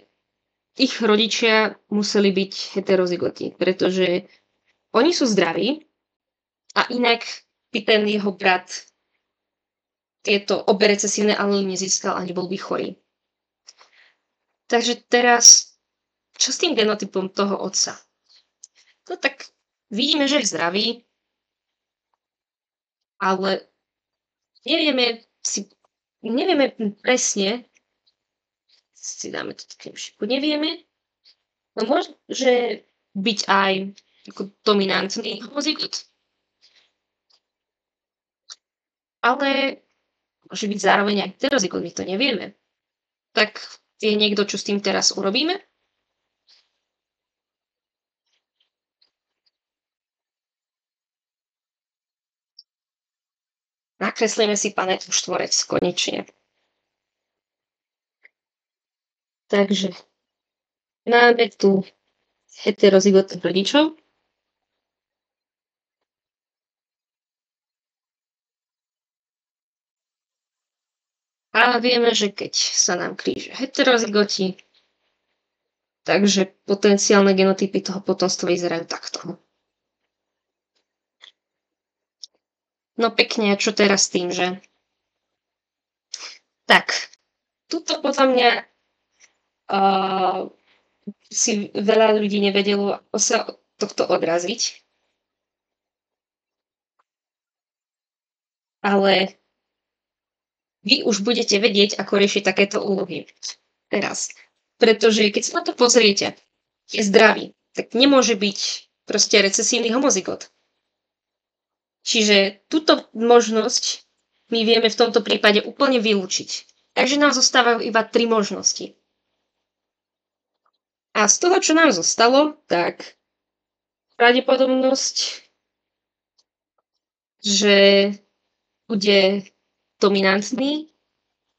Speaker 1: ich rodičia museli byť heterozygoti, pretože oni sú zdraví a inak by ten jeho brat tieto obe recesívne alely nezískal a nebol by chorý. Takže teraz, čo s tým genotypom toho otca? No tak vidíme, že je zdravý, ale nevieme presne, si dáme to takým šipu, nevieme, no môže byť aj ako dominantný homozygot. Ale môže byť zároveň aj heterozygot, my to nevieme. tak je niekto, čo s tým teraz urobíme. Nakreslíme si planetu štvorec konečne. Takže máme tu heterozygotných rodičov. A vieme, že keď sa nám krížia heterozygoti, takže potenciálne genotypy toho potomstva vyzerajú takto. No pekne, a čo teraz s tým, že? Tak, tuto podľa mňa si veľa ľudí nevedelo, ako sa od tohto odraziť. Ale vy už budete vedieť, ako riešiť takéto úlohy. Teraz. Pretože keď sa na to pozriete, je zdravý, tak nemôže byť proste recesívny homozygot. Čiže túto možnosť my vieme v tomto prípade úplne vylúčiť. Takže nám zostávajú iba 3 možnosti. A z toho, čo nám zostalo, tak pravdepodobnosť, že bude dominantný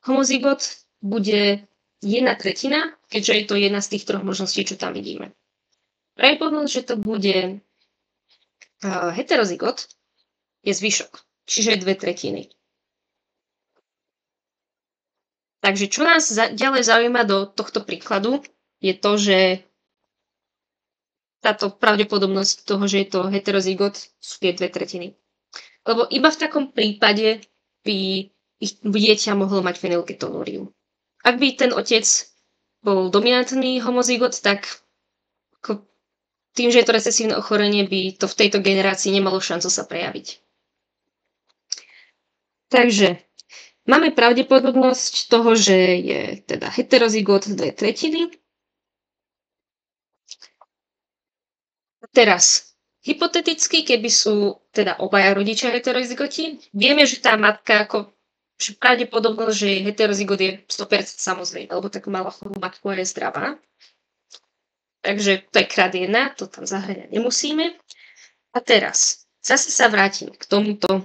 Speaker 1: homozygot, bude 1/3, keďže je to jedna z tých 3 možností, čo tam vidíme. Pravdepodobnosť, že to bude heterozygot, je zvyšok, čiže 2/3. Takže čo nás ďalej zaujíma do tohto príkladu, je to, že táto pravdepodobnosť toho, že je to heterozygot, sú tie 2/3. Lebo iba v takom prípade by ich dieťa mohlo mať fenylketonúriu. Ak by ten otec bol dominantný homozygot, tak tým, že je to recesívne ochorenie, by to v tejto generácii nemalo šancu sa prejaviť. Takže máme pravdepodobnosť toho, že je teda heterozygot 2/3. Teraz, hypoteticky, keby sú teda obaja rodičia heterozygoti, vieme, že tá matka že pravdepodobnosť, že heterozygot je 100% samozrejme, lebo tak malá chorú matku je zdravá. Takže to je krát 1, to tam zahŕňať nemusíme. A teraz, zase sa vrátim k tomuto.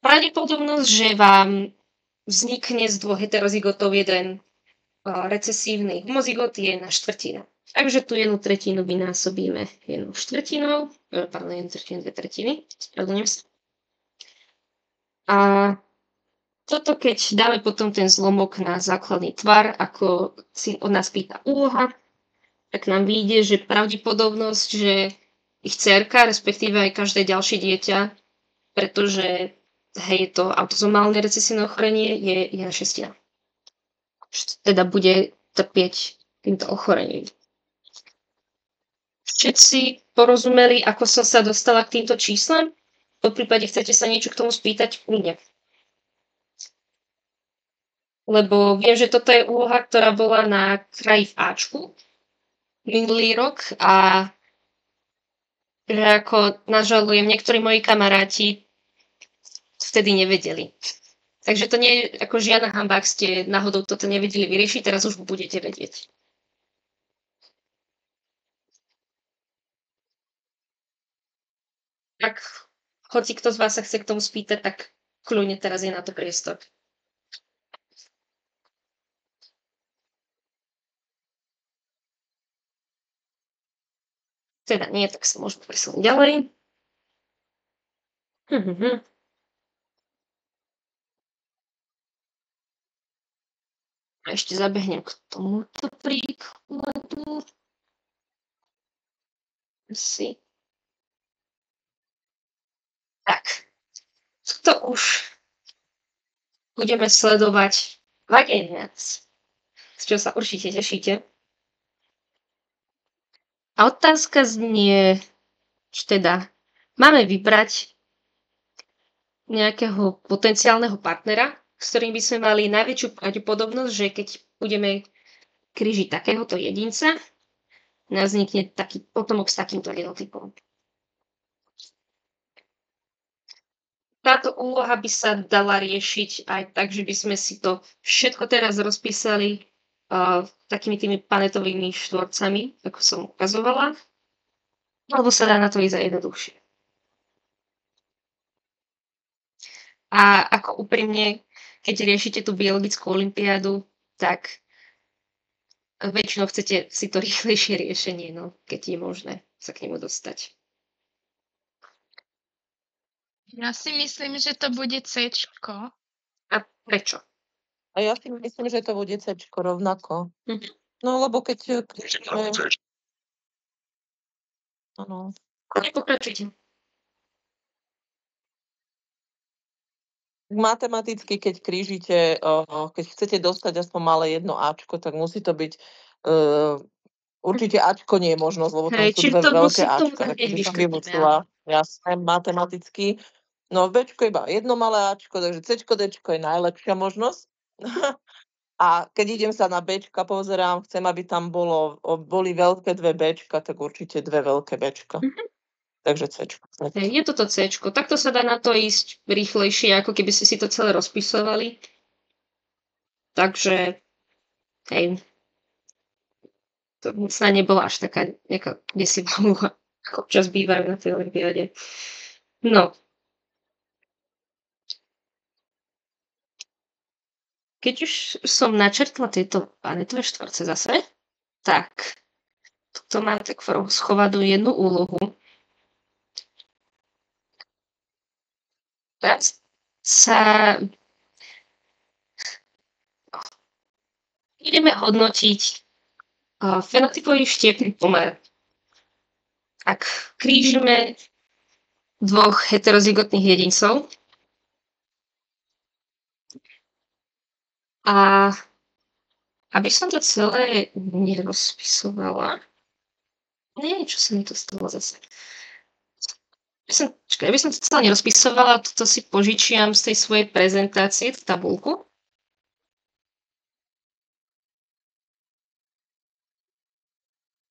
Speaker 1: Pravdepodobnosť, že vám vznikne z 2 heterozygotov jeden recesívny homozygot je 1/4. Takže tu 1/3 vynásobíme 1/4, pardon, 1/3, 2/3, spravedlňujem sa. A toto, keď dáme potom ten zlomok na základný tvar, ako si od nás pýta úloha, tak nám vyjde, že pravdepodobnosť, že ich dcerka, respektíve aj každé ďalšie dieťa, pretože je to autozomálne recesívne ochorenie, je 1/6. Teda bude trpieť týmto ochorením. Všetci porozumeli, ako som sa dostala k týmto číslam? V prípade chcete sa niečo k tomu spýtať? Nie. Lebo viem, že toto je úloha, ktorá bola na kraji v Ačku minulý rok a že ako nažalujem, niektorí moji kamaráti vtedy nevedeli. Takže to nie je ako žiadna hanba, ak ste náhodou toto nevedeli vyriešiť, teraz už budete vedieť. Ak hoci kto z vás sa chce k tomu spýtať, tak kľudne teraz je na to priestor. Teda nie, tak sa môžeme presunúť ďalej. A ešte zabehnem k tomuto príkladu. Si. Tak, to už budeme sledovať viac, z čoho sa určite tešíte. A otázka znie, že teda máme vybrať nejakého potenciálneho partnera, s ktorým by sme mali najväčšiu pravdepodobnosť, že keď budeme krížiť takéhoto jedinca, nás vznikne taký potomok s takýmto genotypom. táto úloha by sa dala riešiť aj tak, že by sme si to všetko teraz rozpísali takými tými panetovými štvorcami, ako som ukazovala, alebo sa dá na to ísť aj jednoduchšie. A ako úprimne, keď riešite tú biologickú olympiádu, tak väčšinou chcete si to rýchlejšie riešenie, no, keď je možné sa k nemu dostať.
Speaker 2: Ja si myslím, že to bude C-čko.
Speaker 1: A prečo?
Speaker 4: A ja si myslím, že to bude C-čko rovnako. No, lebo keď... Áno.
Speaker 1: Pokračujte.
Speaker 4: Matematicky, keď krížite, keď chcete dostať aspoň malé jedno Ačko, tak musí to byť určite Ačko nie je možnosť, lebo tam sú dve veľké Ačka, takže by som vymyslila jasné matematicky. No v Bčko iba jedno malé Ačko, takže Cčko, Dčko je najlepšia možnosť. A keď idem sa na Bčka pozerám, chcem, aby tam boli veľké dve Bčka, tak určite dve veľké Bčka. Takže Cčko.
Speaker 1: Je toto Cčko. Takto sa dá na to ísť rýchlejšie, ako keby ste si to celé rozpisovali. Takže, hej, to sa nebola až taká nejaká desivá úloha, ako občas bývajú na tej olympiáde. No. Keď už som načrtla tieto panetové štvorce zase, tak to mám tak schovanú jednu úlohu. Teraz sa ideme hodnotiť fenotypový štiepný pomer. Ak krížime dvoch heterozygotných jedincov a aby som to celé nerozpisovala, neviem, čo sa mi to stalo zase. Aby som to celé nerozpisovala, toto si požičiam z tej svojej prezentácie, tú tabuľku.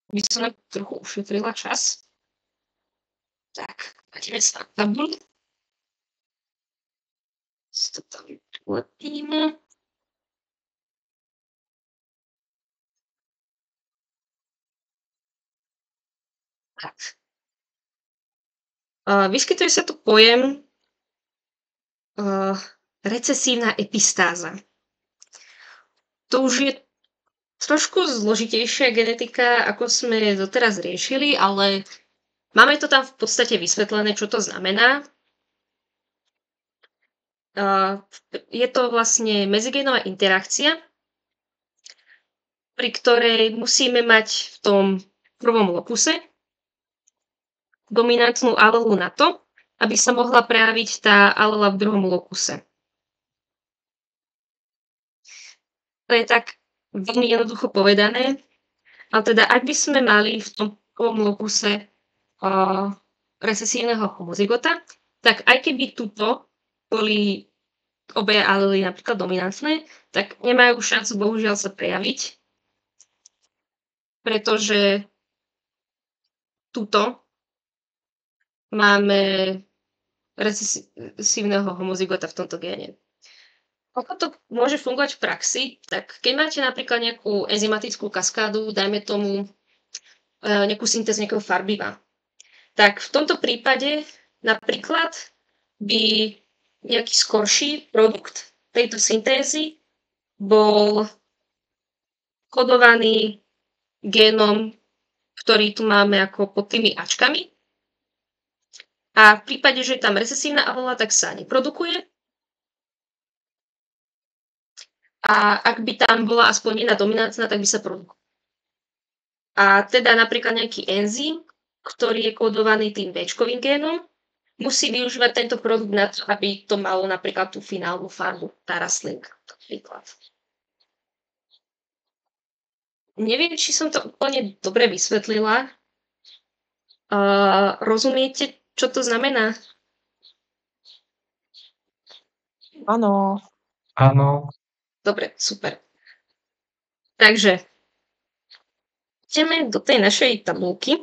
Speaker 1: By som trochu ušetrila čas. Tak, poďme sa na tabuľu. To tam ulepíme. Tak. Vyskytuje sa tu pojem recesívna epistáza. To už je trošku zložitejšia genetika, ako sme doteraz riešili, ale máme to tam v podstate vysvetlené, čo to znamená. Je to vlastne medzigénová interakcia, pri ktorej musíme mať v tom prvom lokuse dominantnú alelu na to, aby sa mohla prejaviť tá alela v druhom lokuse. To je tak veľmi jednoducho povedané, ale teda ak by sme mali v tom prvom lokuse recesívneho homozygota, tak aj keby tuto boli obe alely napríklad dominantné, tak nemajú šancu bohužiaľ sa prejaviť, pretože tuto máme recesívneho homozygota v tomto géne. Ako to môže fungovať v praxi, tak keď máte napríklad nejakú enzymatickú kaskádu, dajme tomu nejakú syntézu nejakého farbiva, tak v tomto prípade napríklad by nejaký skorší produkt tejto syntézy bol kodovaný génom, ktorý tu máme ako pod tými Ačkami. A v prípade, že je tam recesívna alela, tak sa neprodukuje. A ak by tam bola aspoň jedna dominantná, tak by sa produkovala. A teda napríklad nejaký enzym, ktorý je kódovaný tým B-čkovým génom, musí využívať tento produkt na to, aby to malo napríklad tú finálnu farbu, tá rastlink. Napríklad. Neviem, či som to úplne dobre vysvetlila. Rozumiete, čo to znamená?
Speaker 4: Áno.
Speaker 3: Áno.
Speaker 1: Dobre, super. Takže ideme do tej našej tabulky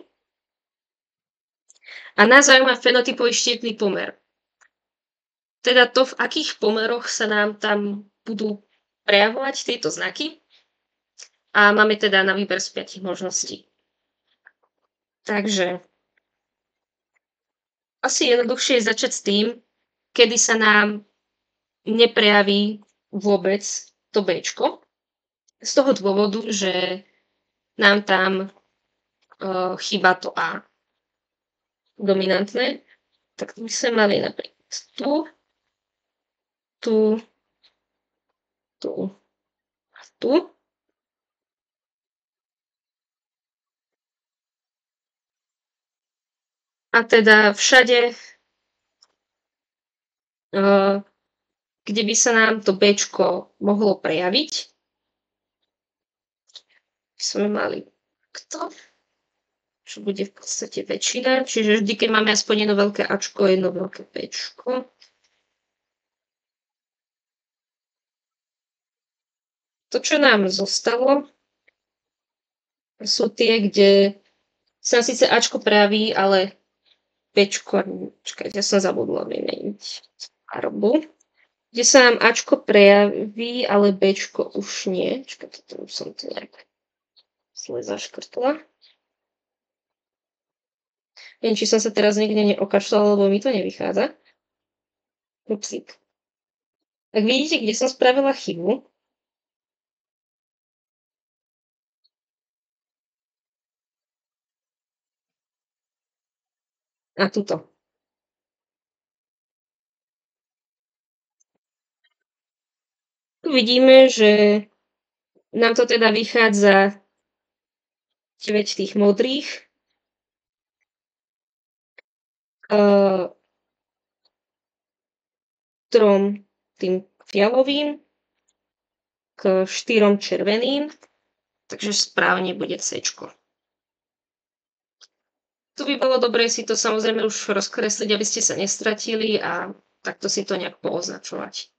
Speaker 1: a nás zaujíma fenotypový štiepný pomer. teda to, v akých pomeroch sa nám tam budú prejavovať tieto znaky. A máme teda na výber z 5 možností. Takže asi jednoduchšie je začať s tým, kedy sa nám neprejaví vôbec to Bčko. Z toho dôvodu, že nám tam chýba to A dominantné. Tak by sme mali napríklad tu a tu. A teda všade, kde by sa nám to Bčko mohlo prejaviť, by sme mali takto, čo bude v podstate väčšina. Čiže vždy, keď máme aspoň jedno veľké Ačko, jedno veľké Bčko. To, čo nám zostalo, sú tie, kde sa síce Ačko prejaví, ale Bčko, čakajte, ja som zabudla vymeniť farbu. Kde sa nám Ačko prejaví, ale Bčko už nie. Čakajte, to už som to nejak zle zaškrtla. Viem, či som sa teraz niekde neokašľala, lebo mi to nevychádza. Upsík. Tak vidíte, kde som spravila chybu. A tuto. Tu vidíme, že nám to teda vychádza 9 tých modrých. Trom tým fialovým k 4 červeným. Takže správne bude C-čko. Tu by bolo dobré si to samozrejme už rozkresliť, aby ste sa nestratili a takto si to nejak pooznačovať.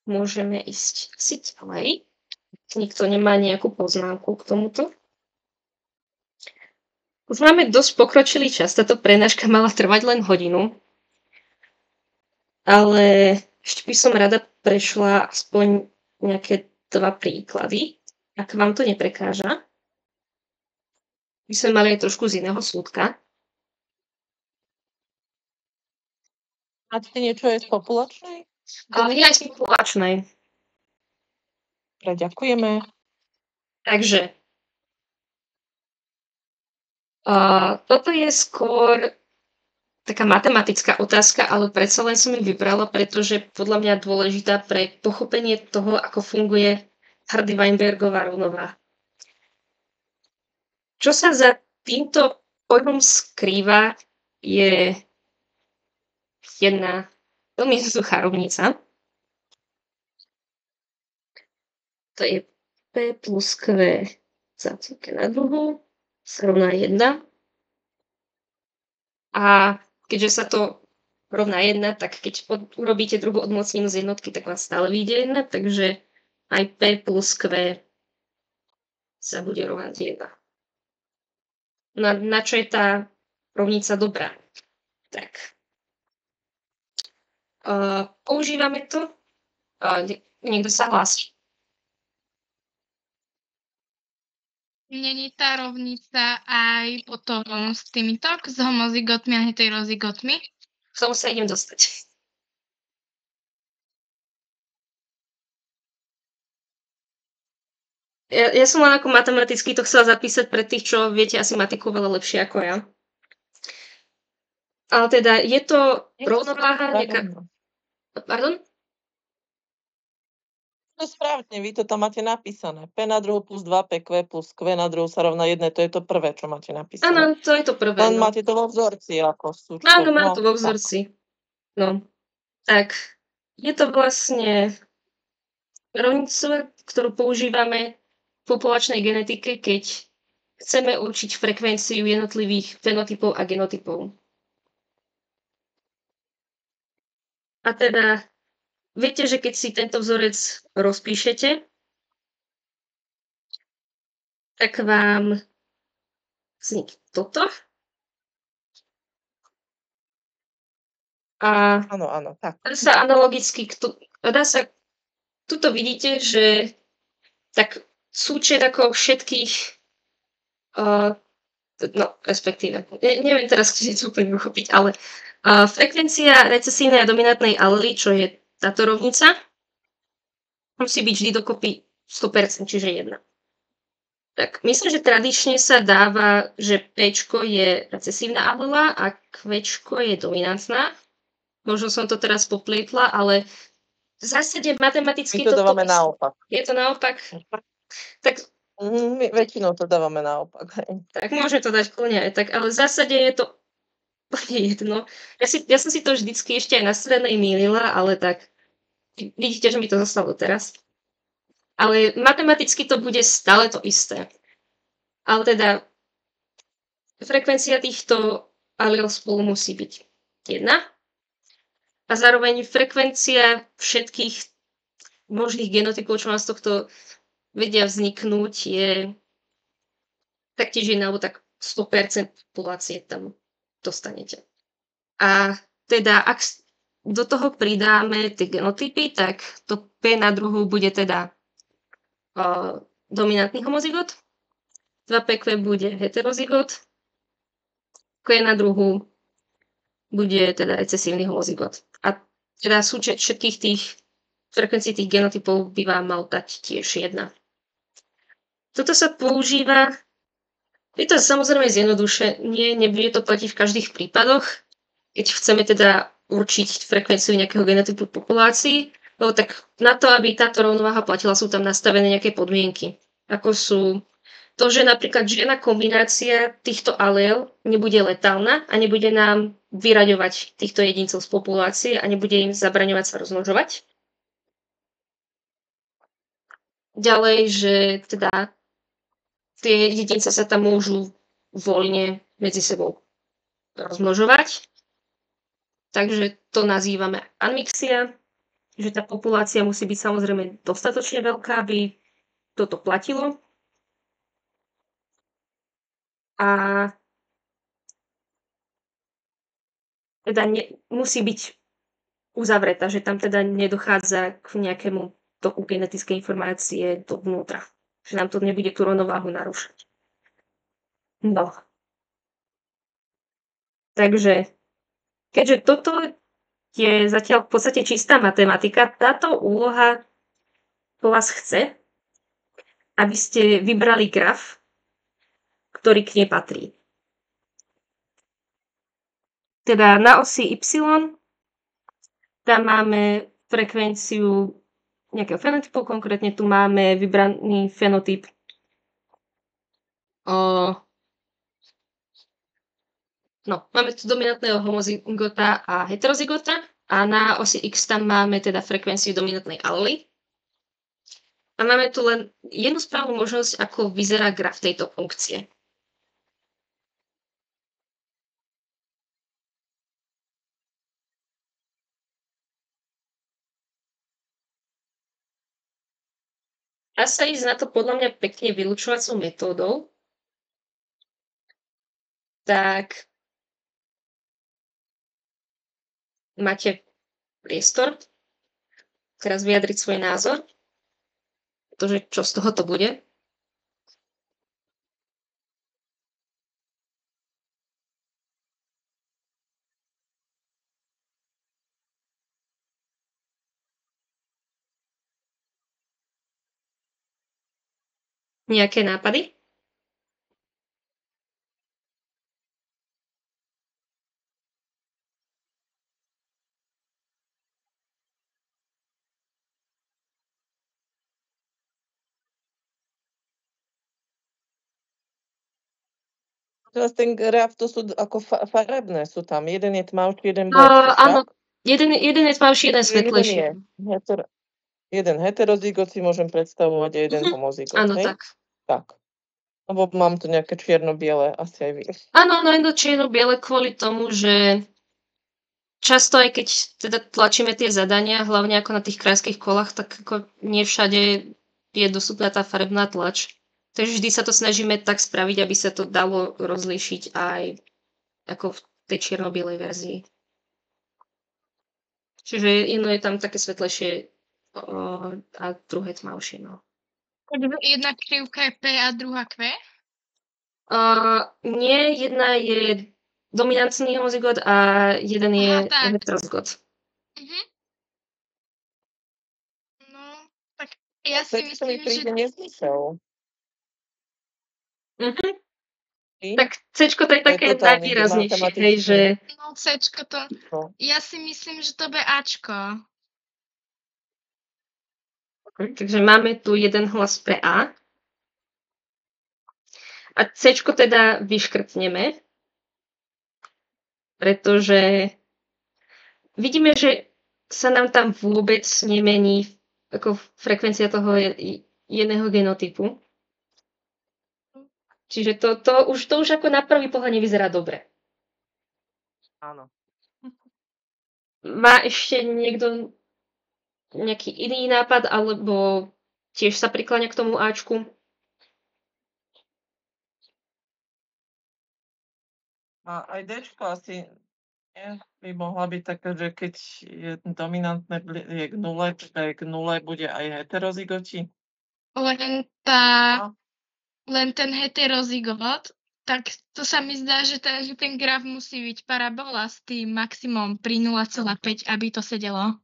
Speaker 1: Môžeme ísť asi ďalej. Nikto nemá nejakú poznámku k tomuto. Už máme dosť pokročilý čas. Táto prednáška mala trvať len hodinu. Ale ešte by som rada prešla aspoň nejaké 2 príklady, ak vám to neprekáža. By sme mali aj trošku z iného súdka.
Speaker 4: Máte niečo aj z populačnej?
Speaker 1: Ja aj z populačnej.
Speaker 4: Ďakujeme.
Speaker 1: Takže toto je skôr taká matematická otázka, ale predsa len som ju vybrala, pretože podľa mňa dôležitá pre pochopenie toho, ako funguje Hardy-Weinbergová rovnováha. Čo sa za týmto pojmom skrýva, je jedna veľmi jednoduchá rovnica. To je P plus Q zácvike na druhu sa rovná 1. A keďže sa to rovná 1, tak keď urobíte druhú odmocninu z jednotky, tak vám stále vyjde 1, takže aj P plus Q sa bude rovnať 1. Na čo je tá rovnica dobrá? Tak. Používame to. Niekto sa hlási.
Speaker 2: Není tá rovnica aj potom s týmito, s homozygotmi a heterozygotmi?
Speaker 1: K tomu sa idem dostať. Ja som len ako matematicky to chcela zapísať pre tých, čo viete asi matiku veľa lepšie ako ja. Ale teda je to rovnováha nejaká... Pardon?
Speaker 4: No správne, vy to tam máte napísané. P na druhu plus 2, PQ plus Q na druhu sa rovná 1. To je to prvé, čo máte napísané.
Speaker 1: Áno, to je to prvé.
Speaker 4: Len máte to vo vzorci ako súčku.
Speaker 1: Áno, mám to vo vzorci. No, tak. Je to vlastne rovnica, ktorú používame v populačnej genetike, keď chceme určiť frekvenciu jednotlivých fenotypov a genotypov. A teda viete, že keď si tento vzorec rozpíšete, tak vám vznikne toto. A
Speaker 4: Áno, tak.
Speaker 1: sa analogicky, tuto vidíte, že tak súčet ako všetkých, no respektíve, neviem teraz si to úplne uchopiť, ale frekvencia recesívnej a dominantnej alely, čo je táto rovnica, musí byť vždy dokopy 100%, čiže 1. Tak myslím, že tradične sa dáva, že P je recesívna alela a Q je dominantná. Možno som to teraz poplietla, ale v zásade matematicky
Speaker 4: My to dávame naopak.
Speaker 1: Je to naopak? Tak
Speaker 4: my väčšinou to dávame naopak.
Speaker 1: Tak môže to dať kľudne aj tak, ale v zásade je to úplne jedno. Ja som si to vždycky ešte aj na strednej mýlila, ale tak vidíte, že mi to zostalo teraz. Ale matematicky to bude stále to isté. Ale teda frekvencia týchto alel spolu musí byť 1. A zároveň frekvencia všetkých možných genotypov, čo vám z tohto vedia vzniknúť, je taktiež 1, alebo tak 100% populácie tam dostanete. A teda, ak do toho pridáme tie genotypy, tak to P na druhu bude teda dominantný homozygot, 2PQ bude heterozygot, Q na druhu bude teda recesívny homozygot. A teda súčet všetkých tých frekvencií tých genotypov by vám mal dať tiež 1. Toto sa používa, je to samozrejme zjednodušenie, nebude to platiť v každých prípadoch, keď chceme teda určiť frekvenciu nejakého genotypu populácií, lebo tak na to, aby táto rovnováha platila, sú tam nastavené nejaké podmienky. Ako sú to, že napríklad žiadna kombinácia týchto alel nebude letálna a nebude nám vyraďovať týchto jedincov z populácie a nebude im zabraňovať sa rozmnožovať. Ďalej, že teda tie jedince sa tam môžu voľne medzi sebou rozmnožovať. Takže to nazývame anmixia, že tá populácia musí byť samozrejme dostatočne veľká, aby toto platilo. A teda musí byť uzavretá, že tam teda nedochádza k nejakému toku genetickej informácie dovnútra. Že nám to nebude tú rovnováhu narúšať. No. Takže, keďže toto je zatiaľ v podstate čistá matematika, táto úloha po vás chce, aby ste vybrali graf, ktorý k nej patrí. Teda na osi Y tam máme frekvenciu nejakého fenotypu, konkrétne tu máme vybraný fenotyp máme tu dominantného homozygota a heterozygota a na osi X tam máme teda frekvenciu dominantnej alely. A máme tu len jednu správnu možnosť, ako vyzerá graf tejto funkcie. Dá sa ísť na to podľa mňa pekne vylučovacou metódou. Tak máte priestor teraz vyjadriť svoj názor, pretože čo z toho to bude. Nejaké nápady?
Speaker 4: Teraz ten graf, to sú ako farebné sú tam. Jeden je tmavší, jeden bledší.
Speaker 1: Áno, jeden je tmavší, jeden svetlejší.
Speaker 4: Jeden heterozygot si môžem predstavovať a jeden homozygot.
Speaker 1: Áno, tak.
Speaker 4: Tak. Lebo mám tu nejaké čierno-biele, asi aj vy.
Speaker 1: Áno, je to čierno-biele kvôli tomu, že často aj keď teda tlačíme tie zadania, hlavne ako na tých krajských kolách, tak ako nie všade je dostupná tá farebná tlač. Takže vždy sa to snažíme tak spraviť, aby sa to dalo rozlíšiť aj ako v tej čierno-bielej verzii. Čiže jedno je tam také svetlejšie a druhé tmavšie, no.
Speaker 2: Jedna krivka je P a druhá Q?
Speaker 1: Nie, jedna je dominantný homozygot a jeden je heterozygot.
Speaker 2: No, tak ja si myslím,
Speaker 4: že... nezmysel.
Speaker 1: Tak C-čko to je také najvýraznejšie, hej, že...
Speaker 2: No, C-čko to... Ja si myslím, že to bude Ačko.
Speaker 1: Takže máme tu jeden hlas pre A. A C-čko teda vyškrtneme, pretože vidíme, že sa nám tam vôbec nemení ako frekvencia toho jedného genotypu. Čiže to už ako na prvý pohľad nevyzerá dobre.
Speaker 4: Áno.
Speaker 1: Má ešte niekto nejaký iný nápad, alebo tiež sa prikláňa k tomu Ačku?
Speaker 4: A aj Dčko asi by mohla byť taká, že keď je dominantné je k nule, tak aj k nule bude aj heterozygoti.
Speaker 2: Len ten heterozygot, tak to sa mi zdá, že ten graf musí byť parabola s tým maximum pri 0,5, aby to sedelo.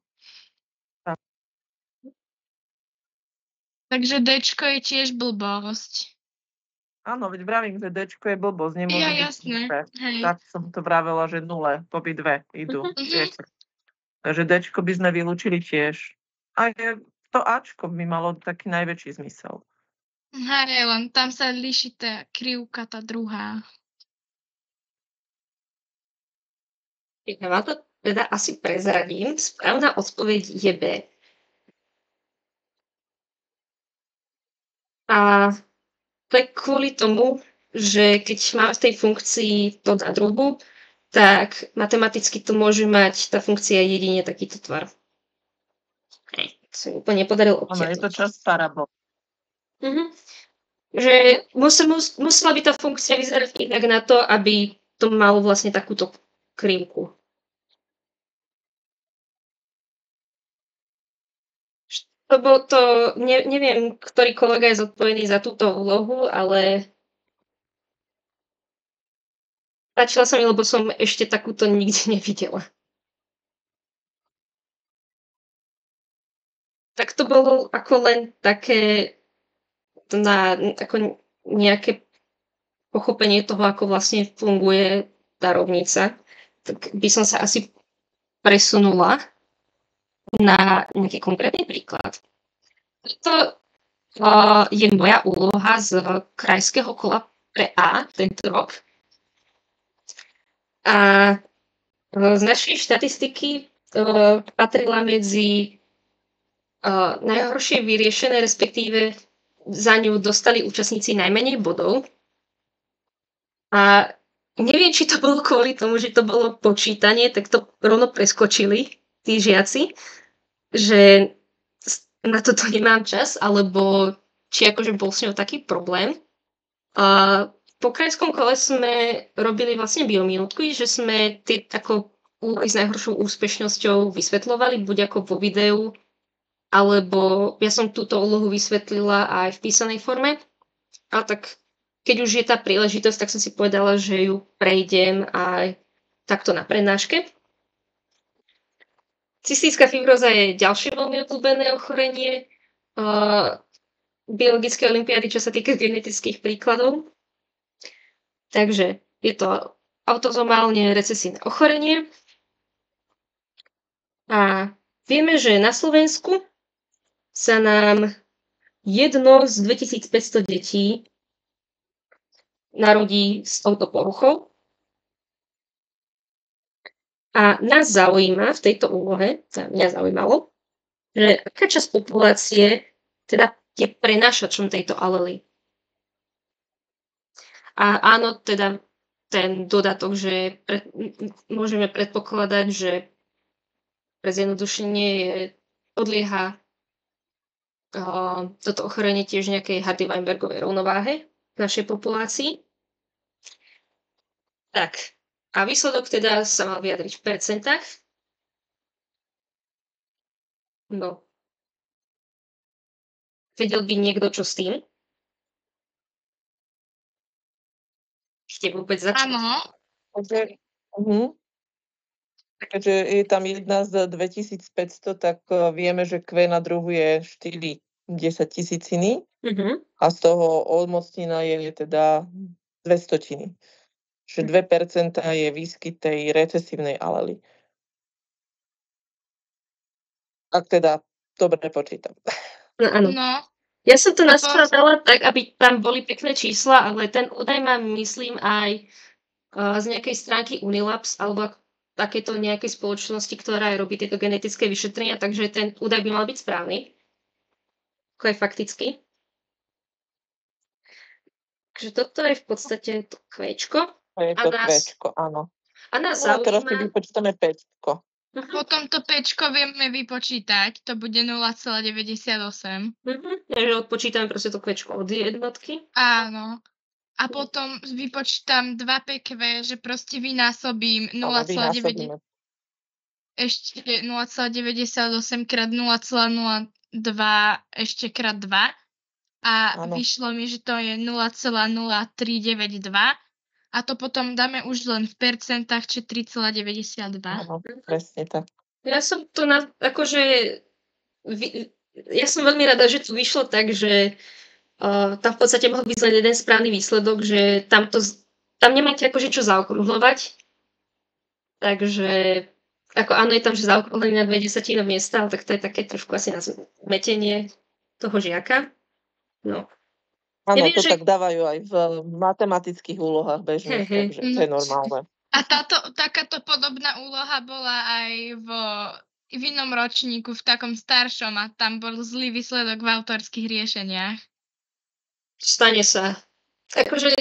Speaker 4: Tak.
Speaker 2: Takže Dčko je tiež blbosť.
Speaker 4: Áno, veď vravím, že Dčko je blbosť. Nemôže byť
Speaker 2: jasné.
Speaker 4: Tak som to vravela, že nule, obidve idú. Takže Dčko by sme vylúčili tiež. A to Ačko by malo taký najväčší zmysel.
Speaker 2: Hej, len tam sa líši tá krivka, tá druhá.
Speaker 1: Ja vám to teda asi prezradím. Správna odpoveď je B. A to je kvôli tomu, že keď máme v tej funkcii to na druhu, tak matematicky to môže mať tá funkcia jedine takýto tvar. To sa mi úplne nepodarilo obtiahnuť.
Speaker 4: Áno, je to časť parabol.
Speaker 1: Že musela by tá funkcia vyzerať inak na to, aby to malo vlastne takúto krivku. Neviem, ktorý kolega je zodpovedný za túto úlohu, ale páčila sa mi, lebo som ešte takúto nikde nevidela. Tak to bolo ako len také ako nejaké pochopenie toho, ako vlastne funguje tá rovnica, tak by som sa asi presunula na nejaký konkrétny príklad. To je moja úloha z krajského kola pre A tento rok. A z našej štatistiky patrila medzi najhoršie vyriešené, respektíve za ňu dostali účastníci najmenej bodov. A neviem, či to bolo kvôli tomu, že to bolo počítanie, tak to rovno preskočili tí žiaci, že na toto nemám čas, alebo či akože bol s ňou taký problém. Po krajskom kole sme robili vlastne biominútky, že sme tie ako úlohy s najhoršou úspešnosťou vysvetľovali, buď ako vo videu, alebo ja som túto úlohu vysvetlila aj v písanej forme. A tak keď už je tá príležitosť, tak som si povedala, že ju prejdem aj takto na prednáške. Cystická fibróza je ďalšie veľmi obľúbené ochorenie biologické olympiády, čo sa týka genetických príkladov. Takže je to autozomálne recesívne ochorenie. A vieme, že na Slovensku sa nám jedno z 2500 detí narodí s touto poruchou. A nás zaujíma v tejto úlohe, mňa zaujímalo, že aká časť populácie teda je prenášačom tejto alely. A áno, teda ten dodatok, že môžeme predpokladať, že pre zjednodušenie odlieha toto ochorenie tiež nejakej Hardy-Weinbergovej rovnováhe v našej populácii. Tak, a výsledok teda sa mal vyjadriť v percentách. No. Vedel by niekto, čo s tým? Ešte vôbec začať.
Speaker 2: Áno.
Speaker 4: Takže je tam jedna z 2500, tak vieme, že Q na druhu je 4 10 000 a z toho odmocnina je teda 200. Čiže 2% je výskyt tej recesívnej alely. Ak teda dobre počítam.
Speaker 1: No, áno.
Speaker 2: No.
Speaker 1: Ja som to naskladala tak, aby tam boli pekné čísla, ale ten údaj mám, myslím, aj z nejakej stránky Unilabs alebo takéto nejakej spoločnosti, ktorá robí tieto genetické vyšetrenia, takže ten údaj by mal byť správny. Ako aj fakticky. Takže toto je v podstate to kvéčko.
Speaker 4: Je to kvéčko, áno.
Speaker 1: A nás
Speaker 4: zaujíma... teraz si vypočítame päťko.
Speaker 2: Potom to päčko vieme vypočítať, to bude 0,98.
Speaker 1: Takže odpočítame proste to kvéčko od jednotky.
Speaker 2: Áno. A potom vypočítam 2 PQ, že proste vynásobím 0,9. Ešte 0,98 krát 0,02 ešte krát 2. A vyšlo mi, že to je 0,0392. A to potom dáme už len v percentách, či 3,92.
Speaker 4: Áno, presne tak.
Speaker 1: Ja som to ja som veľmi rada, že to vyšlo tak, že tam v podstate mohol byť len jeden správny výsledok, že tam nemáte akože čo zaokrúhľovať. Takže ako áno, je tam, že zaokrúhľovanie na 0,2 miesta, ale tak to je také trošku asi na zmetenie toho žiaka. No.
Speaker 4: Áno, to tak dávajú aj v matematických úlohách bežných, takže to je normálne.
Speaker 2: A takáto podobná úloha bola aj v inom ročníku, v takom staršom, a tam bol zlý výsledok v autorských riešeniach.
Speaker 1: Stane sa. Akože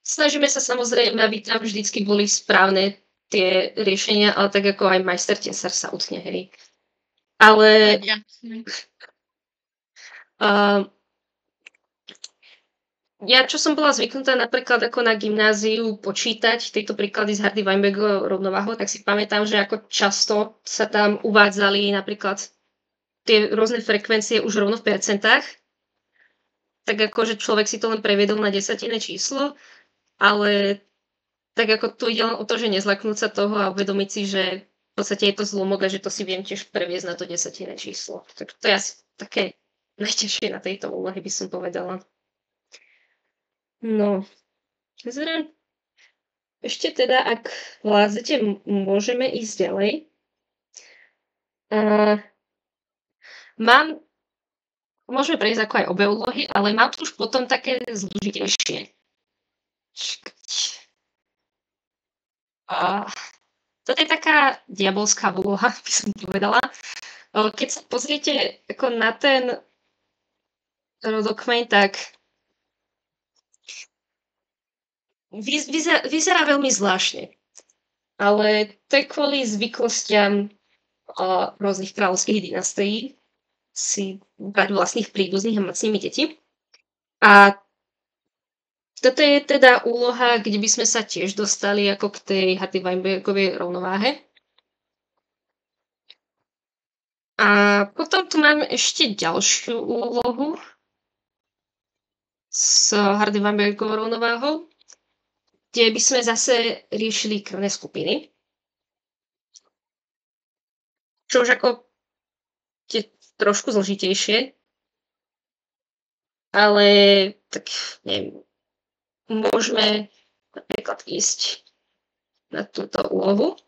Speaker 1: snažíme sa samozrejme, aby tam vždycky boli správne tie riešenia, ale tak ako aj majster tesár sa utne, hej. Ale ja, čo som bola zvyknutá napríklad ako na gymnáziu počítať tieto príklady z Hardy-Weinbergovou rovnováhou, tak si pamätám, že ako často sa tam uvádzali napríklad tie rôzne frekvencie už rovno v percentách. Tak ako, že človek si to len previedol na desatinné číslo, ale tak ako tu ide len o to, že nezlaknúť sa toho a uvedomiť si, že v podstate je to zlomok a že to si viem tiež previesť na to desatinné číslo. Tak to je asi také najťažšie na tejto úlohe, by som povedala. No, vyzerám. Ešte teda, ak vládzete, môžeme ísť ďalej. Môžeme prejsť ako aj obe úlohy, ale mám tu už potom také zložitejšie. Toto je taká diabolská úloha, by som povedala. Keď sa pozriete ako na ten rodokmeň, tak vyzerá veľmi zvláštne. Ale to je kvôli zvyklostiam rôznych kráľovských dynastií si brať vlastných príbuzných a mať s nimi deti. A toto je teda úloha, kde by sme sa tiež dostali ako k tej Hardy-Weinbergovej rovnováhe. A potom tu máme ešte ďalšiu úlohu s Hardy-Weinbergovou rovnováhou, kde by sme zase riešili krvné skupiny. Čo už ako je trošku zložitejšie, ale tak neviem, môžeme napríklad ísť na túto úlohu,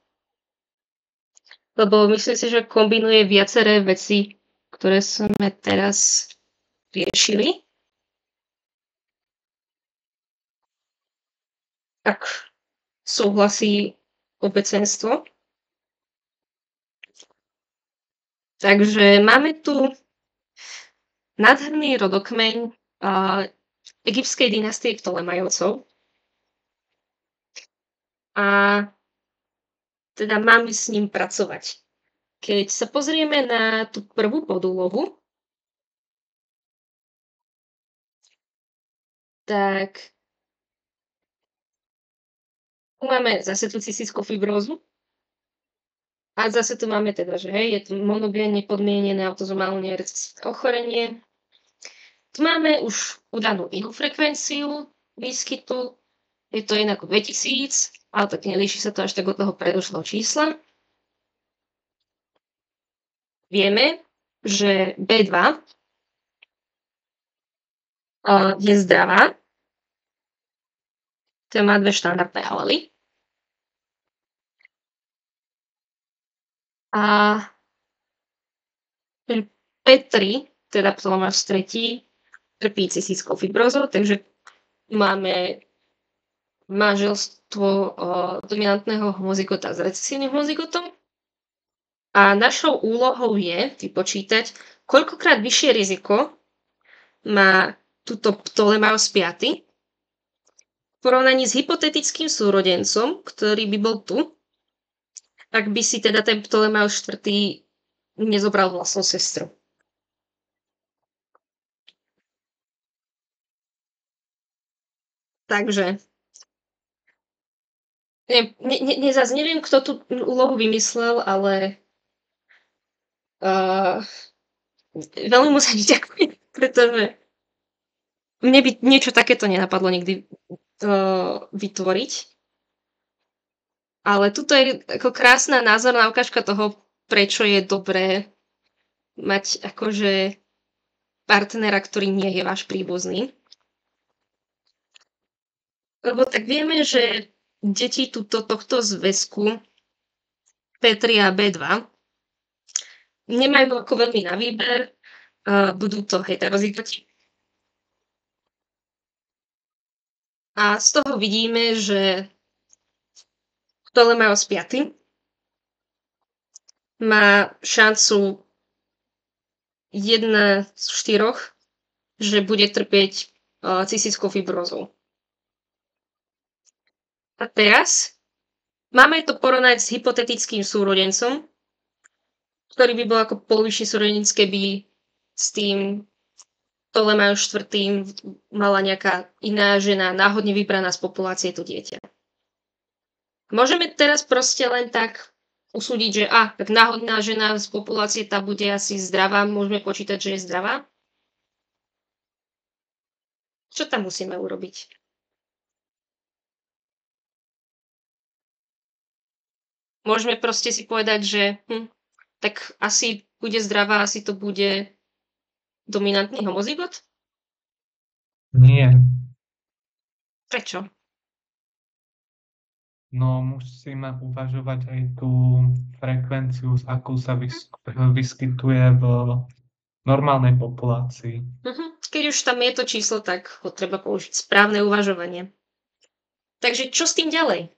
Speaker 1: lebo myslím si, že kombinuje viaceré veci, ktoré sme teraz riešili. Ak súhlasí obecenstvo. Takže máme tu nádherný rodokmeň egyptskej dynastie Ptolemajovcov. a teda máme s ním pracovať. Keď sa pozrieme na tú prvú podúlohu, tak tu máme zase tú cystickú fibrózu a zase tu máme teda, že hej, je tu monogénne podmienené autozomálne recesívne ochorenie. Tu máme už udanú inú frekvenciu výskytu, je to inak 2000, ale tak nelíši sa to až tak od toho predošlého čísla. Vieme, že B2 je zdravá, to má 2 štandardné alely. A P3, teda Ptolemeus III, trpí cystickou fibrózou, takže máme manželstvo dominantného homozygota s recesívnym homozygotom. A našou úlohou je vypočítať, koľkokrát vyššie riziko má túto Ptolemeus V v porovnaní s hypotetickým súrodencom, ktorý by bol tu, ak by si teda ten Ptolemeus IV nezobral vlastnú sestru. Takže zase neviem, kto tú úlohu vymyslel, ale veľmi mu sa ďakujem, pretože mne by niečo takéto nenapadlo nikdy vytvoriť. Ale tuto je ako krásna názorná ukážka toho, prečo je dobré mať akože partnera, ktorý nie je váš príbuzný. Lebo tak vieme, že deti tohto zväzku P3 a B2 nemajú ako veľmi na výber, budú to heterozygoti. A z toho vidíme, že Ptolemeus V má šancu 1 z 4, že bude trpieť cystickou fibrózou. A teraz máme to porovnať s hypotetickým súrodencom, ktorý by bol ako polovičný súrodenec, keby s tým Ptolemeus IV mala nejaká iná žena, náhodne vybraná z populácie to dieťa. Môžeme teraz proste len tak usúdiť, že tak náhodná žena z populácie tá bude asi zdravá, môžeme počítať, že je zdravá. Čo tam musíme urobiť? Môžeme proste si povedať, že tak asi bude zdravá, asi to bude dominantný homozygot?
Speaker 3: Nie.
Speaker 1: Prečo?
Speaker 3: No, musíme uvažovať aj tú frekvenciu, s akou sa vyskytuje v normálnej populácii.
Speaker 1: Keď už tam je to číslo, tak ho treba použiť správne uvažovanie. Takže čo s tým ďalej?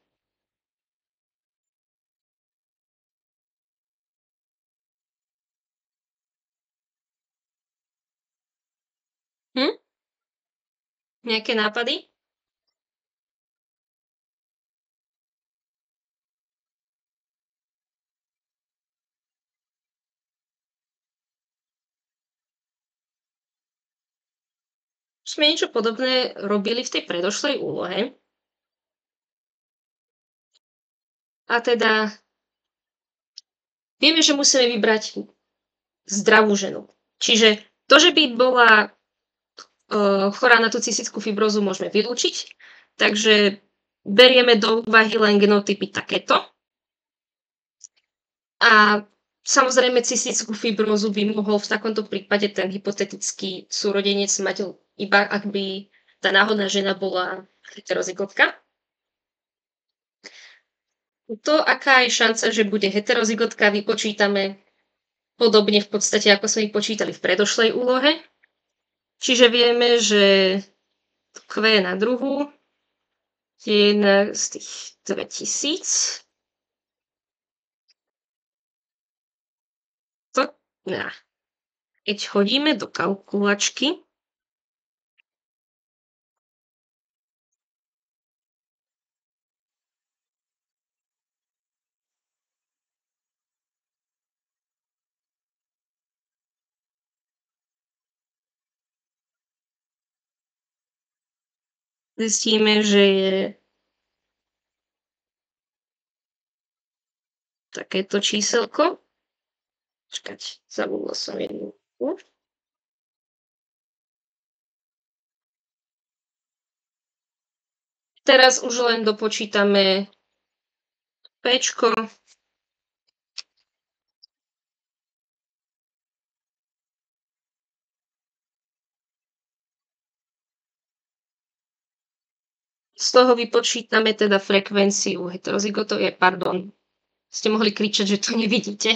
Speaker 1: Nejaké nápady? Sme niečo podobné robili v tej predošlej úlohe. A teda vieme, že musíme vybrať zdravú ženu. Čiže to, že by bola chorá na tú cystickú fibrózu, môžeme vylúčiť. Takže berieme do úvahy len genotypy takéto. A samozrejme cystickú fibrózu by mohol v takomto prípade ten hypotetický súrodenec mať iba, ak by tá náhodná žena bola heterozygotka. To, aká je šanca, že bude heterozygotka, vypočítame podobne v podstate, ako sme ich počítali v predošlej úlohe. Čiže vieme, že Q na druhu je jedna z tých 2000. Keď hodíme do kalkulačky, zistíme, že je takéto číselko. Počkať, zabudla som jednu. Teraz už len dopočítame Pčko. Z toho vypočítame teda frekvenciu heterozygotov. Pardon, ste mohli kričať, že to nevidíte.